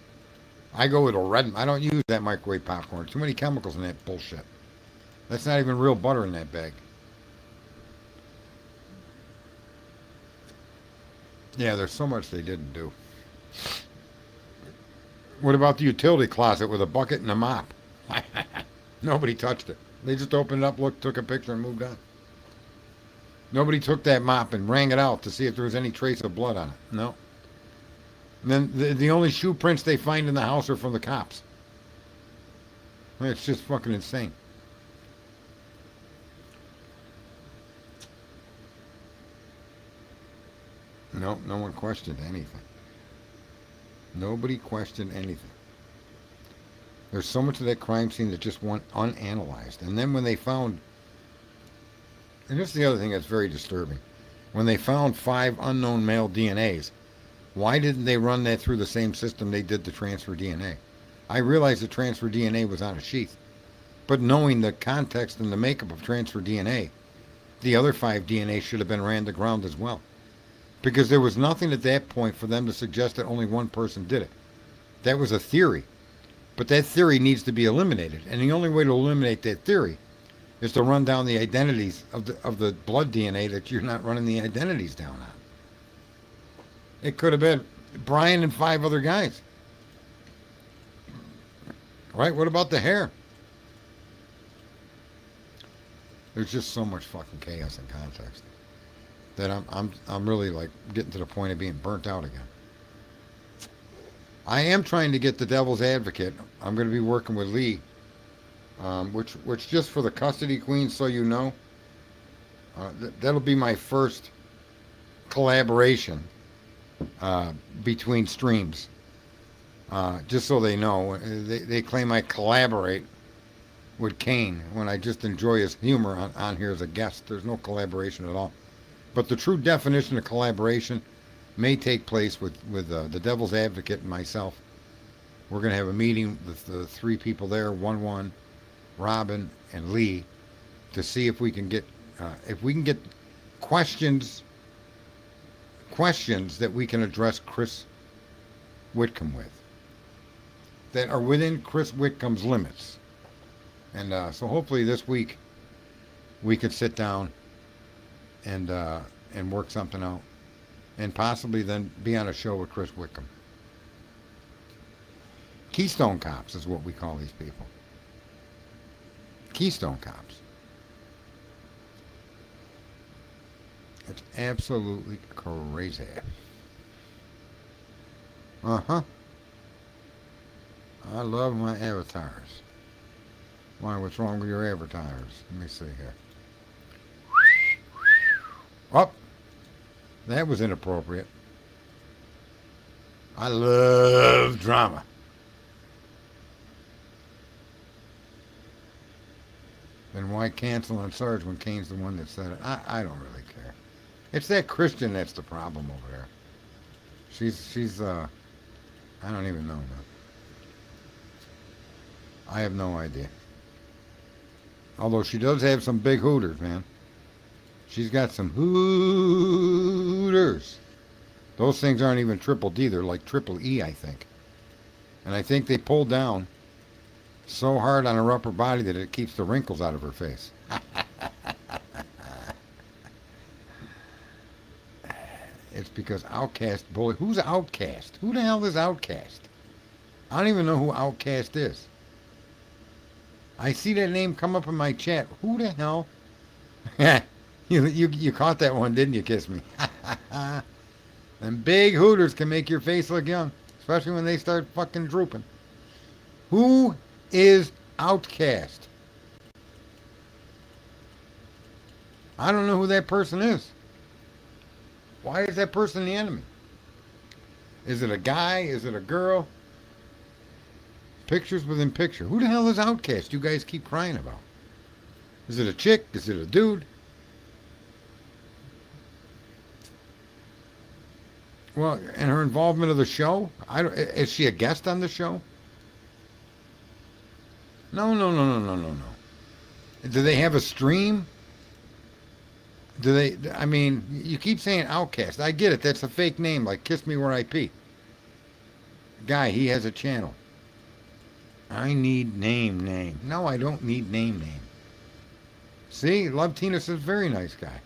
I go with a red. I don't use that microwave popcorn. Too many chemicals in that bullshit. That's not even real butter in that bag. Yeah, there's so much they didn't do. What about the utility closet with a bucket and a mop? Nobody touched it. They just opened it up, looked, took a picture, and moved on. Nobody took that mop and rang it out to see if there was any trace of blood on it. No. And then the only shoe prints they find in the house are from the cops. It's just fucking insane. No, no one questioned anything. Nobody questioned anything. There's so much of that crime scene that just went unanalyzed. And then when they found, and this is the other thing that's very disturbing, when they found 5 unknown male DNAs, why didn't they run that through the same system they did the transfer DNA? I realized the transfer DNA was on a sheath, but knowing the context and the makeup of transfer DNA, the other 5 DNA should have been ran to ground as well. Because there was nothing at that point for them to suggest that only one person did it. That was a theory. But that theory needs to be eliminated. And the only way to eliminate that theory is to run down the identities of the blood DNA that you're not running the identities down on. It could have been Brian and 5 other guys. Right? What about the hair? There's just so much fucking chaos and context that I'm really like getting to the point of being burnt out again. I am trying to get the devil's advocate. I'm going to be working with Lee, which just for the custody queen, so you know, that'll be my first collaboration between streams. Just so they know, they claim I collaborate with Kane when I just enjoy his humor on here as a guest. There's no collaboration at all. But the true definition of collaboration may take place with the Devil's Advocate and myself. We're going to have a meeting with the 3 people there, 1-1, Robin and Lee, to see if we can get questions that we can address Chris Whitcomb with, that are within Chris Whitcomb's limits. And so hopefully this week we could sit down and work something out, and possibly then be on a show with Chris Whitcomb. Keystone Cops is what we call these people. Keystone Cops. It's absolutely crazy. Uh-huh. I love my avatars. Why, what's wrong with your avatars? Let me see here. Oh, that was inappropriate. I love drama. Then why cancel on Sarge when Kane's the one that said it? I don't really care. It's that Christian that's the problem over there. She's I don't even know, man. I have no idea. Although she does have some big hooters, man. She's got some hooters. Those things aren't even triple D. They're like triple E, I think. And I think they pull down so hard on her upper body that it keeps the wrinkles out of her face. It's because Outcast bully. Who's Outcast? Who the hell is Outcast? I don't even know who Outcast is. I see that name come up in my chat. Who the hell? You caught that one, didn't you, Kiss Me? And big hooters can make your face look young, especially when they start fucking drooping. Who is Outcast? I don't know who that person is. Why is that person the enemy? Is it a guy? Is it a girl? Pictures within picture. Who the hell is Outcast you guys keep crying about? Is it a chick? Is it a dude? Well, and her involvement of the show? Is she a guest on the show? No, no, no, no, no, no, no. Do they have a stream? Do they? I mean, you keep saying Outcast. I get it. That's a fake name, like Kiss Me Where I Pee. Guy, he has a channel. I need name. No, I don't need name. See, Love Tina says very nice guy.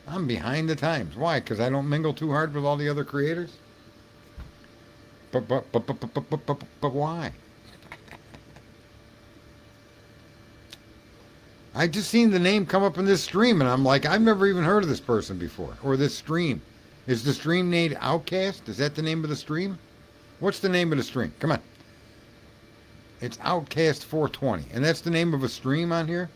I'm behind the times. Why? Because I don't mingle too hard with all the other creators? But why? I just seen the name come up in this stream, and I'm like, I've never even heard of this person before, or this stream. Is the stream named Outcast? Is that the name of the stream? What's the name of the stream? Come on. It's Outcast 420, and that's the name of a stream on here?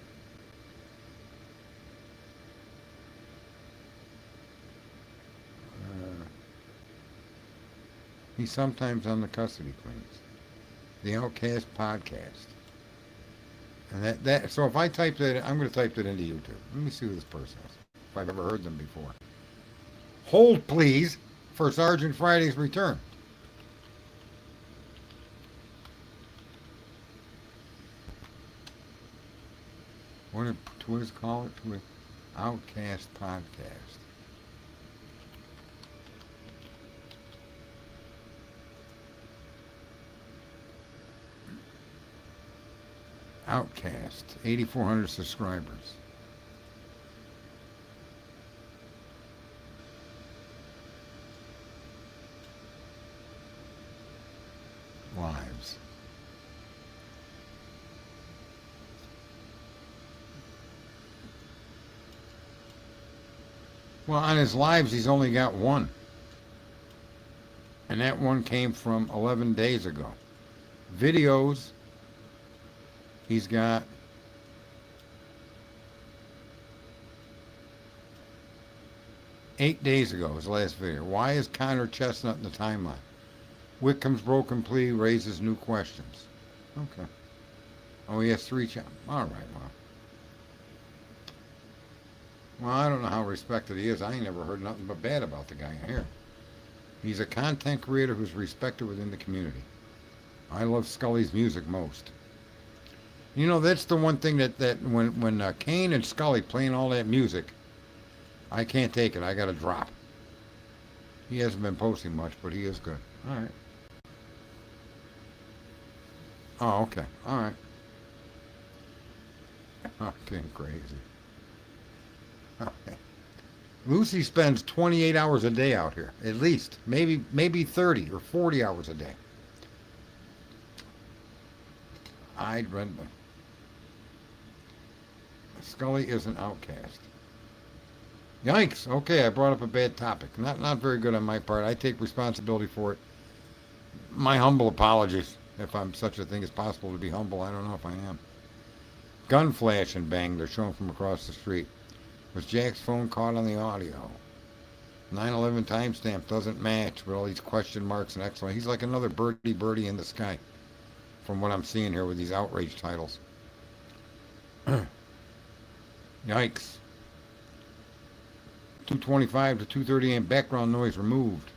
He's sometimes on the Custody Queens. The Outcast Podcast. And that so if I type that, I'm going to type that into YouTube. Let me see who this person is, if I've ever heard them before. Hold, please, for Sergeant Friday's return. What did Twiz call it? Twiz Outcast Podcast. Outcast, 8,400 subscribers. Lives. Well, on his lives, he's only got one. And that one came from 11 days ago. Videos, he's got 8 days ago, his last video. Why is Connor Chestnut in the timeline? Whitcomb's broken plea raises new questions. Okay. Oh, he has 3 channels. All right, well, I don't know how respected he is. I ain't never heard nothing but bad about the guy here. He's a content creator who's respected within the community. I love Scully's music most. You know, that's the one thing that when Kane and Scully playing all that music, I can't take it. I got to drop. He hasn't been posting much, but he is good. All right. Oh, okay. All right. Okay, crazy. Okay. Lucy spends 28 hours a day out here, at least. Maybe 30 or 40 hours a day. I'd run. Scully is an outcast. Yikes. Okay, I brought up a bad topic. Not very good on my part. I take responsibility for it. My humble apologies. If I'm such a thing as possible to be humble, I don't know if I am. Gun flash and bang. They're showing from across the street. Was Jack's phone caught on the audio? 9/11 timestamp doesn't match with all these question marks and exclamation. He's like another birdie in the sky, from what I'm seeing here with these outrage titles. Yikes. 225 to 230 amp background noise removed.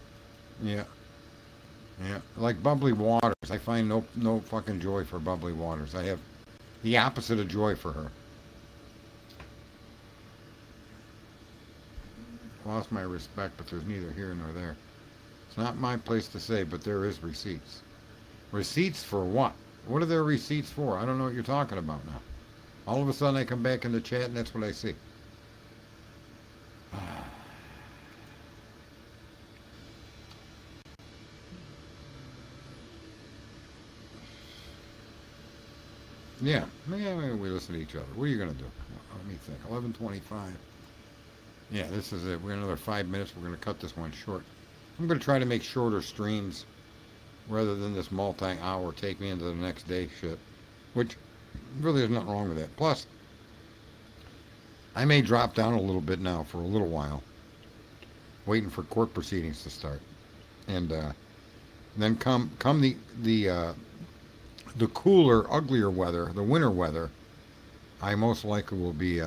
Yeah. Yeah, like bubbly waters. I find no fucking joy for bubbly waters. I have the opposite of joy for her. Lost my respect, but there's neither here nor there. It's not my place to say, but there is receipts. Receipts for what? What are there receipts for? I don't know what you're talking about now. All of a sudden I come back in the chat and that's what I see. Yeah, we listen to each other. What are you going to do? Let me think. 11:25. Yeah, this is it. We're another 5 minutes. We're going to cut this one short. I'm going to try to make shorter streams rather than this multi-hour take me into the next day shit, which really there's nothing wrong with that. Plus, I may drop down a little bit now for a little while, waiting for court proceedings to start, and then come the cooler, uglier weather, the winter weather, I most likely will be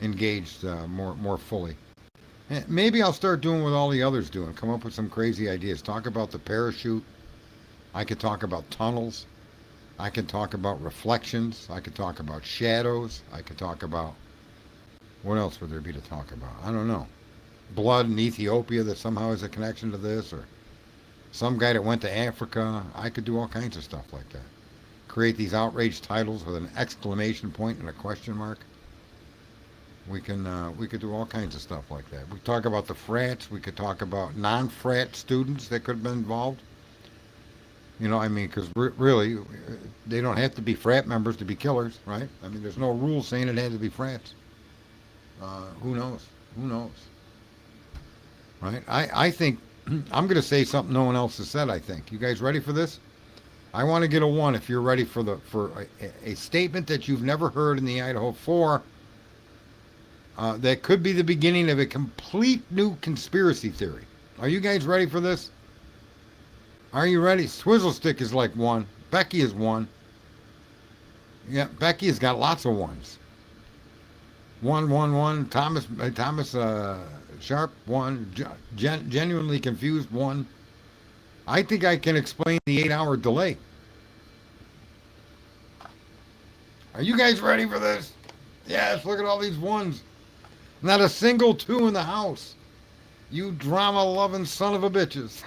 engaged more fully. And maybe I'll start doing what all the others do and come up with some crazy ideas. Talk about the parachute. I could talk about tunnels. I can talk about reflections. I could talk about shadows. I could talk about what else would there be to talk about? I don't know. Blood in Ethiopia that somehow has a connection to this, or some guy that went to Africa. I could do all kinds of stuff like that. Create these outrage titles with an exclamation point and a question mark. We could do all kinds of stuff like that. We talk about the frats. We could talk about non-frat students that could have been involved. You know, I mean, because really, they don't have to be frat members to be killers, right? I mean, there's no rule saying it had to be frats. Who knows? Who knows? Right? I think I'm going to say something no one else has said. I think. You guys ready for this? I want to get a 1 if you're ready for a statement that you've never heard in the Idaho 4. That could be the beginning of a complete new conspiracy theory. Are you guys ready for this? Are you ready? Swizzlestick is like 1. Becky is 1. Yeah, Becky has got lots of 1s. 1. Thomas Sharp 1. Genuinely confused 1. I think I can explain the 8-hour delay. Are you guys ready for this? Yes, look at all these 1s. Not a single 2 in the house. You drama-loving son of a bitches.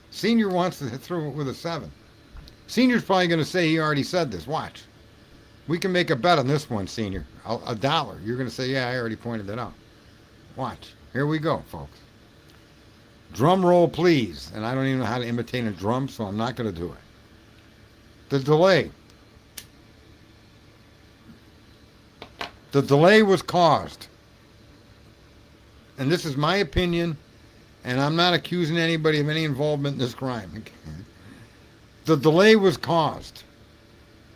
Senior wants to hit through it with a 7. Senior's probably going to say he already said this. Watch. We can make a bet on this one, Senior. $1. You're going to say, yeah, I already pointed that out. Watch. Here we go, folks. Drum roll, please. And I don't even know how to imitate a drum, so I'm not going to do it. The delay. The delay was caused, and this is my opinion, and I'm not accusing anybody of any involvement in this crime. The delay was caused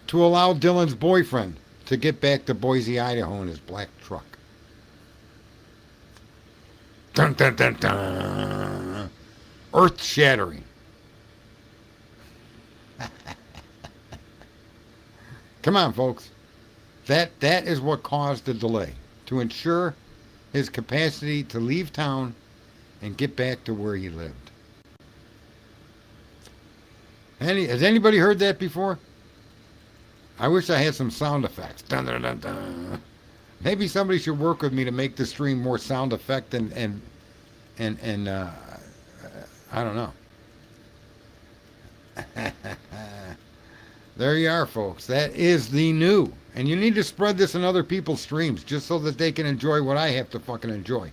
to allow Dylan's boyfriend to get back to Boise, Idaho in his black truck. Dun, dun, dun, dun. Earth-shattering. Come on, folks. That is what caused the delay, to ensure his capacity to leave town and get back to where he lived. Has anybody heard that before? I wish I had some sound effects. Dun, dun, dun, dun. Maybe somebody should work with me to make the stream more sound effect and I don't know. There you are, folks. That is the new. And you need to spread this in other people's streams just so that they can enjoy what I have to fucking enjoy.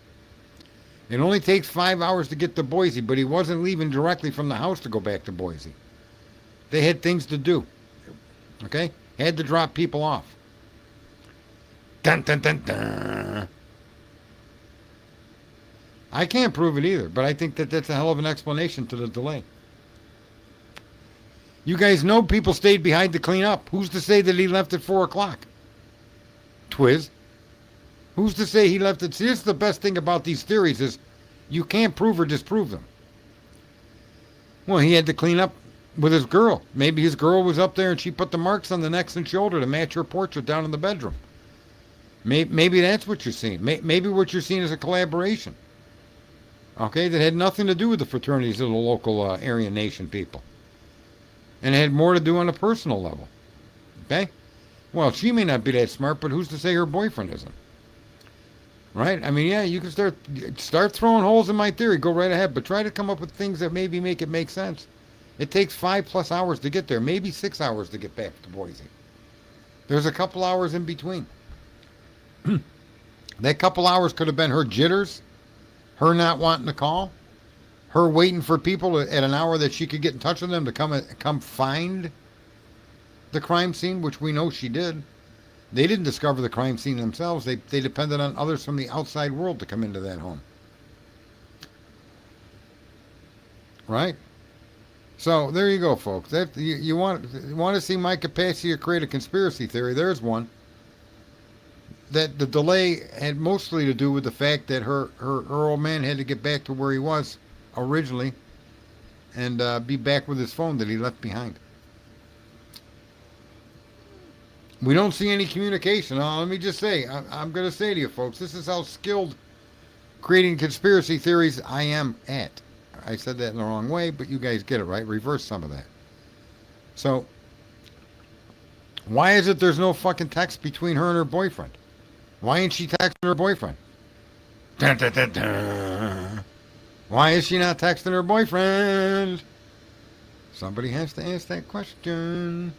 It only takes 5 hours to get to Boise, but he wasn't leaving directly from the house to go back to Boise. They had things to do. Okay? Had to drop people off. Dun, dun, dun, dun. I can't prove it either, but I think that that's a hell of an explanation to the delay. You guys know people stayed behind to clean up. Who's to say that he left at 4 o'clock? Twiz. Who's to say he left at... See, this is the best thing about these theories is you can't prove or disprove them. Well, he had to clean up with his girl. Maybe his girl was up there and she put the marks on the neck and shoulder to match her portrait down in the bedroom. Maybe that's what you're seeing. Maybe what you're seeing is a collaboration. Okay, that had nothing to do with the fraternities of the local Aryan Nation people. And it had more to do on a personal level. Okay? Well, she may not be that smart, but who's to say her boyfriend isn't? Right? I mean, yeah, you can start throwing holes in my theory. Go right ahead, but try to come up with things that maybe make it make sense. It takes 5+ hours to get there, maybe 6 hours to get back to Boise. There's a couple hours in between. That couple hours could have been her jitters, her not wanting to call, her waiting for people at an hour that she could get in touch with them to come find the crime scene, which we know she did. They didn't discover the crime scene themselves. They depended on others from the outside world to come into that home. Right? So there you go, folks. That you want to see my capacity to create a conspiracy theory. There's one. That the delay had mostly to do with the fact that her old man had to get back to where he was originally and be back with his phone that he left behind. We don't see any communication. Let me just say, I'm going to say to you folks, this is how skilled creating conspiracy theories I am at. I said that in the wrong way, but you guys get it, right? Reverse some of that. So, why is it there's no fucking text between her and her boyfriend? Why ain't she texting her boyfriend? Dun, dun, dun, dun. Why is she not texting her boyfriend? Somebody has to ask that question.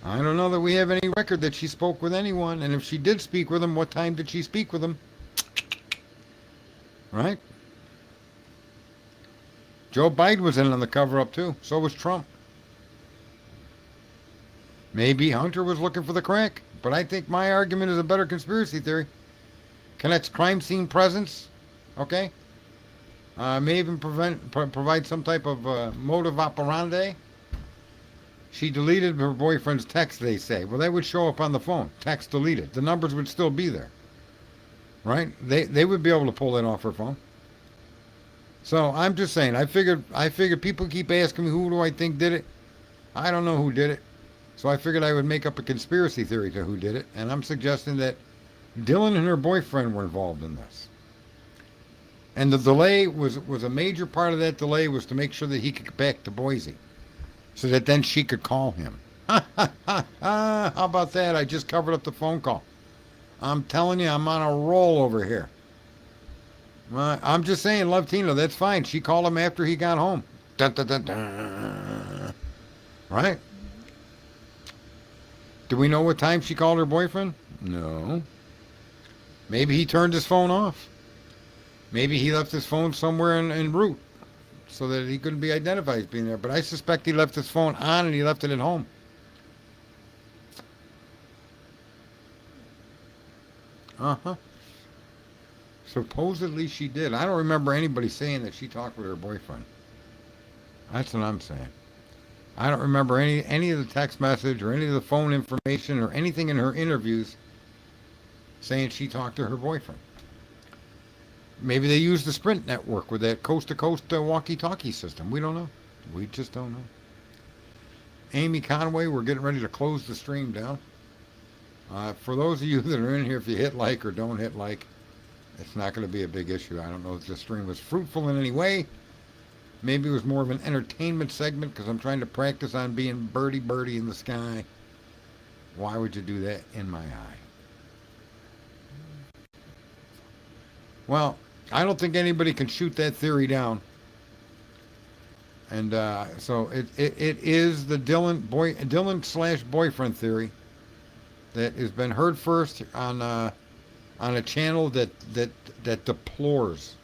I don't know that we have any record that she spoke with anyone, and if she did speak with him, what time did she speak with him? Right? Joe Biden was in on the cover-up, too. So was Trump. Maybe Hunter was looking for the crack, but I think my argument is a better conspiracy theory. Connects crime scene presence, okay? May even provide some type of motive operandi. She deleted her boyfriend's text, they say. Well, that would show up on the phone. Text deleted. The numbers would still be there. Right? They would be able to pull that off her phone. So I'm just saying, I figured people keep asking me who do I think did it. I don't know who did it. So I figured I would make up a conspiracy theory to who did it. And I'm suggesting that Dylan and her boyfriend were involved in this. And the delay was a major part of that delay was to make sure that he could get back to Boise. So that then she could call him. How about that? I just covered up the phone call. I'm telling you, I'm on a roll over here. I'm just saying, Love Tina, that's fine. She called him after he got home. Dun, dun, dun, dun. Right? Do we know what time she called her boyfriend? No. Maybe he turned his phone off. Maybe he left his phone somewhere en route so that he couldn't be identified as being there. But I suspect he left his phone on and he left it at home. Uh-huh. Supposedly she did. I don't remember anybody saying that she talked with her boyfriend. That's what I'm saying. I don't remember any of the text message or any of the phone information or anything in her interviews saying she talked to her boyfriend. Maybe they used the Sprint network with that coast-to-coast walkie-talkie system. We don't know. We just don't know. Amy Conway, we're getting ready to close the stream down. For those of you that are in here, if you hit like or don't hit like, it's not going to be a big issue. I don't know if the stream was fruitful in any way. Maybe it was more of an entertainment segment because I'm trying to practice on being birdie in the sky. Why would you do that in my eye? Well, I don't think anybody can shoot that theory down. And so it is the Dylan/boyfriend theory that has been heard first on a channel that deplores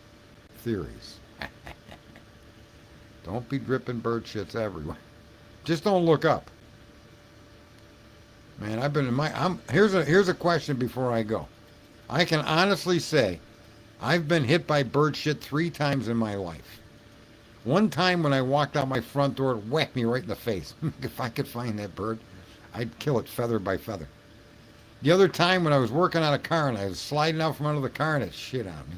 theories. Don't be dripping bird shits everywhere. Just don't look up. Man, I've been in my. Here's a question before I go. I can honestly say, I've been hit by bird shit 3 times in my life. One time when I walked out my front door, it whacked me right in the face. If I could find that bird, I'd kill it feather by feather. The other time when I was working on a car and I was sliding out from under the car and it shit on me.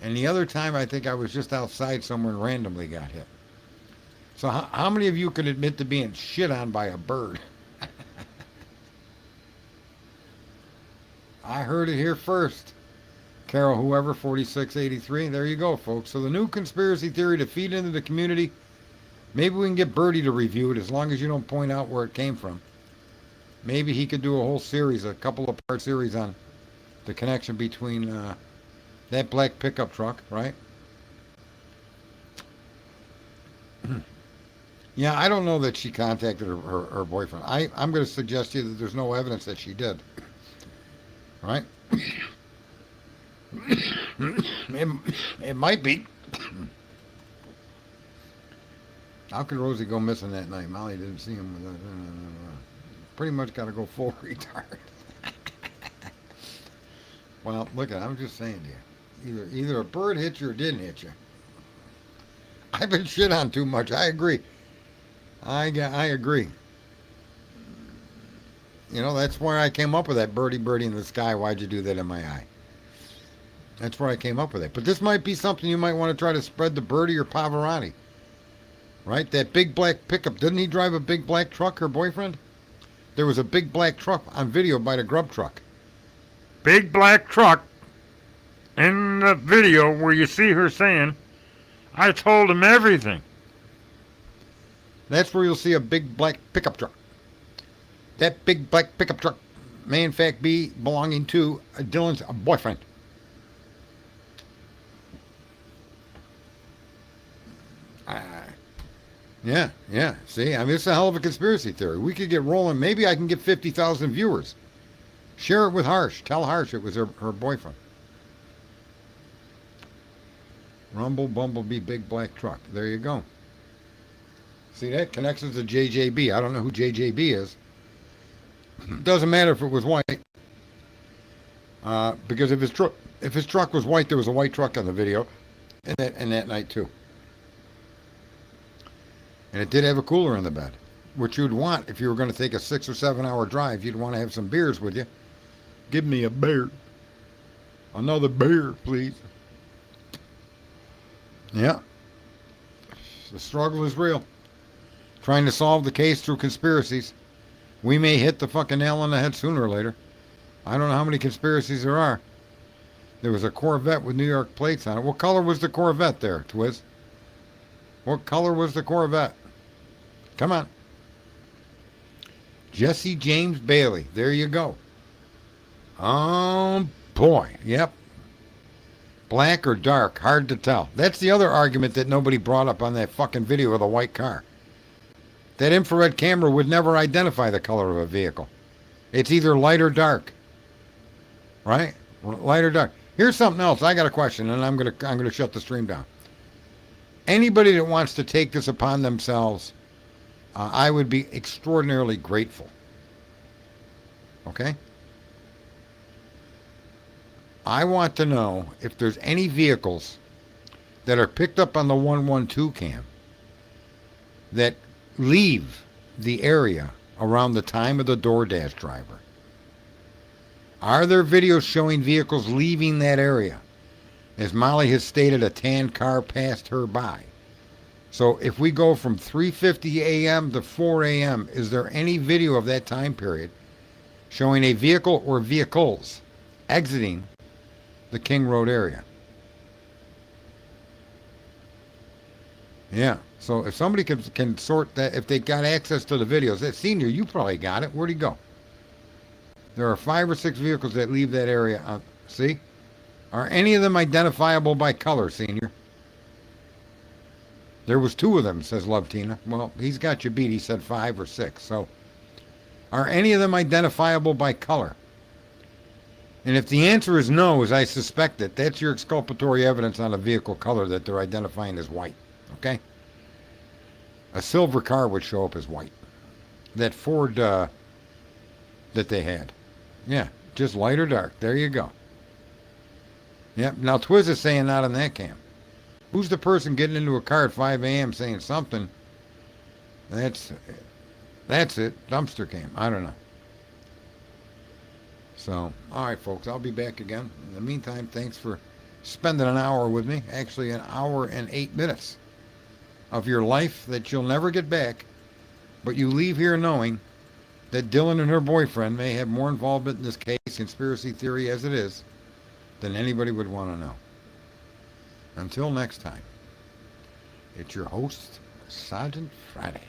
And the other time I think I was just outside somewhere and randomly got hit. So how many of you can admit to being shit on by a bird? I heard it here first. Carol, whoever, 4683. There you go, folks. So the new conspiracy theory to feed into the community. Maybe we can get Birdie to review it as long as you don't point out where it came from. Maybe he could do a whole series, a couple of part series on the connection between that black pickup truck, right? Yeah, I don't know that she contacted her boyfriend. I'm going to suggest to you that there's no evidence that she did. Right? it might be. How could Rosie go missing that night? Molly didn't see him. Pretty much got to go full retard. Well, look, I'm just saying to you. Either a bird hit you or didn't hit you. I've been shit on too much. I agree. I agree. You know, that's where I came up with that birdie in the sky. Why'd you do that in my eye? That's where I came up with it. But this might be something you might want to try to spread to Birdie or Pavarotti. Right? That big black pickup. Didn't he drive a big black truck, her boyfriend? There was a big black truck on video by the grub truck. Big black truck. In the video where you see her saying, I told him everything. That's where you'll see a big black pickup truck. That big black pickup truck may in fact be belonging to Dylan's boyfriend. Yeah. See, I mean, it's a hell of a conspiracy theory. We could get rolling. Maybe I can get 50,000 viewers. Share it with Harsh. Tell Harsh it was her boyfriend. Rumble Bumblebee Big Black Truck. There you go. See, that connects us to JJB. I don't know who JJB is. Doesn't matter if it was white. Because if his truck was white, there was a white truck on the video. And that night, too. And it did have a cooler in the bed, which you'd want if you were going to take a 6 or 7 hour drive. You'd want to have some beers with you. Give me a beer. Another beer, please. Yeah. The struggle is real. Trying to solve the case through conspiracies. We may hit the fucking nail on the head sooner or later. I don't know how many conspiracies there are. There was a Corvette with New York plates on it. What color was the Corvette there, Twiz? What color was the Corvette? Come on. Jesse James Bailey. There you go. Oh, boy. Yep. Black or dark. Hard to tell. That's the other argument that nobody brought up on that fucking video of the white car. That infrared camera would never identify the color of a vehicle. It's either light or dark. Right? Light or dark. Here's something else. I got a question, and I'm gonna shut the stream down. Anybody that wants to take this upon themselves, I would be extraordinarily grateful. Okay? I want to know if there's any vehicles that are picked up on the 112 cam that leave the area around the time of the DoorDash driver. Are there videos showing vehicles leaving that area? As Molly has stated, a tan car passed her by. So if we go from 3:50 a.m. to 4 a.m., is there any video of that time period showing a vehicle or vehicles exiting the King Road area? Yeah. So if somebody can sort that, if they got access to the videos, that Senior, you probably got it. Where'd he go? There are 5 or 6 vehicles that leave that area. See? Are any of them identifiable by color, Senior? There was 2 of them, says Love Tina. Well, he's got you beat. He said 5 or 6. So, are any of them identifiable by color? And if the answer is no, as I suspect it, that's your exculpatory evidence on a vehicle color that they're identifying as white. Okay? A silver car would show up as white. That Ford that they had. Yeah, just light or dark. There you go. Yep. Now Twiz is saying not on that cam. Who's the person getting into a car at 5 a.m. saying something? That's it. Dumpster cam. I don't know. So, all right, folks. I'll be back again. In the meantime, thanks for spending an hour with me. Actually, an hour and 8 minutes of your life that you'll never get back. But you leave here knowing that Dylan and her boyfriend may have more involvement in this case, conspiracy theory as it is, than anybody would want to know. Until next time, it's your host, Sergeant Friday.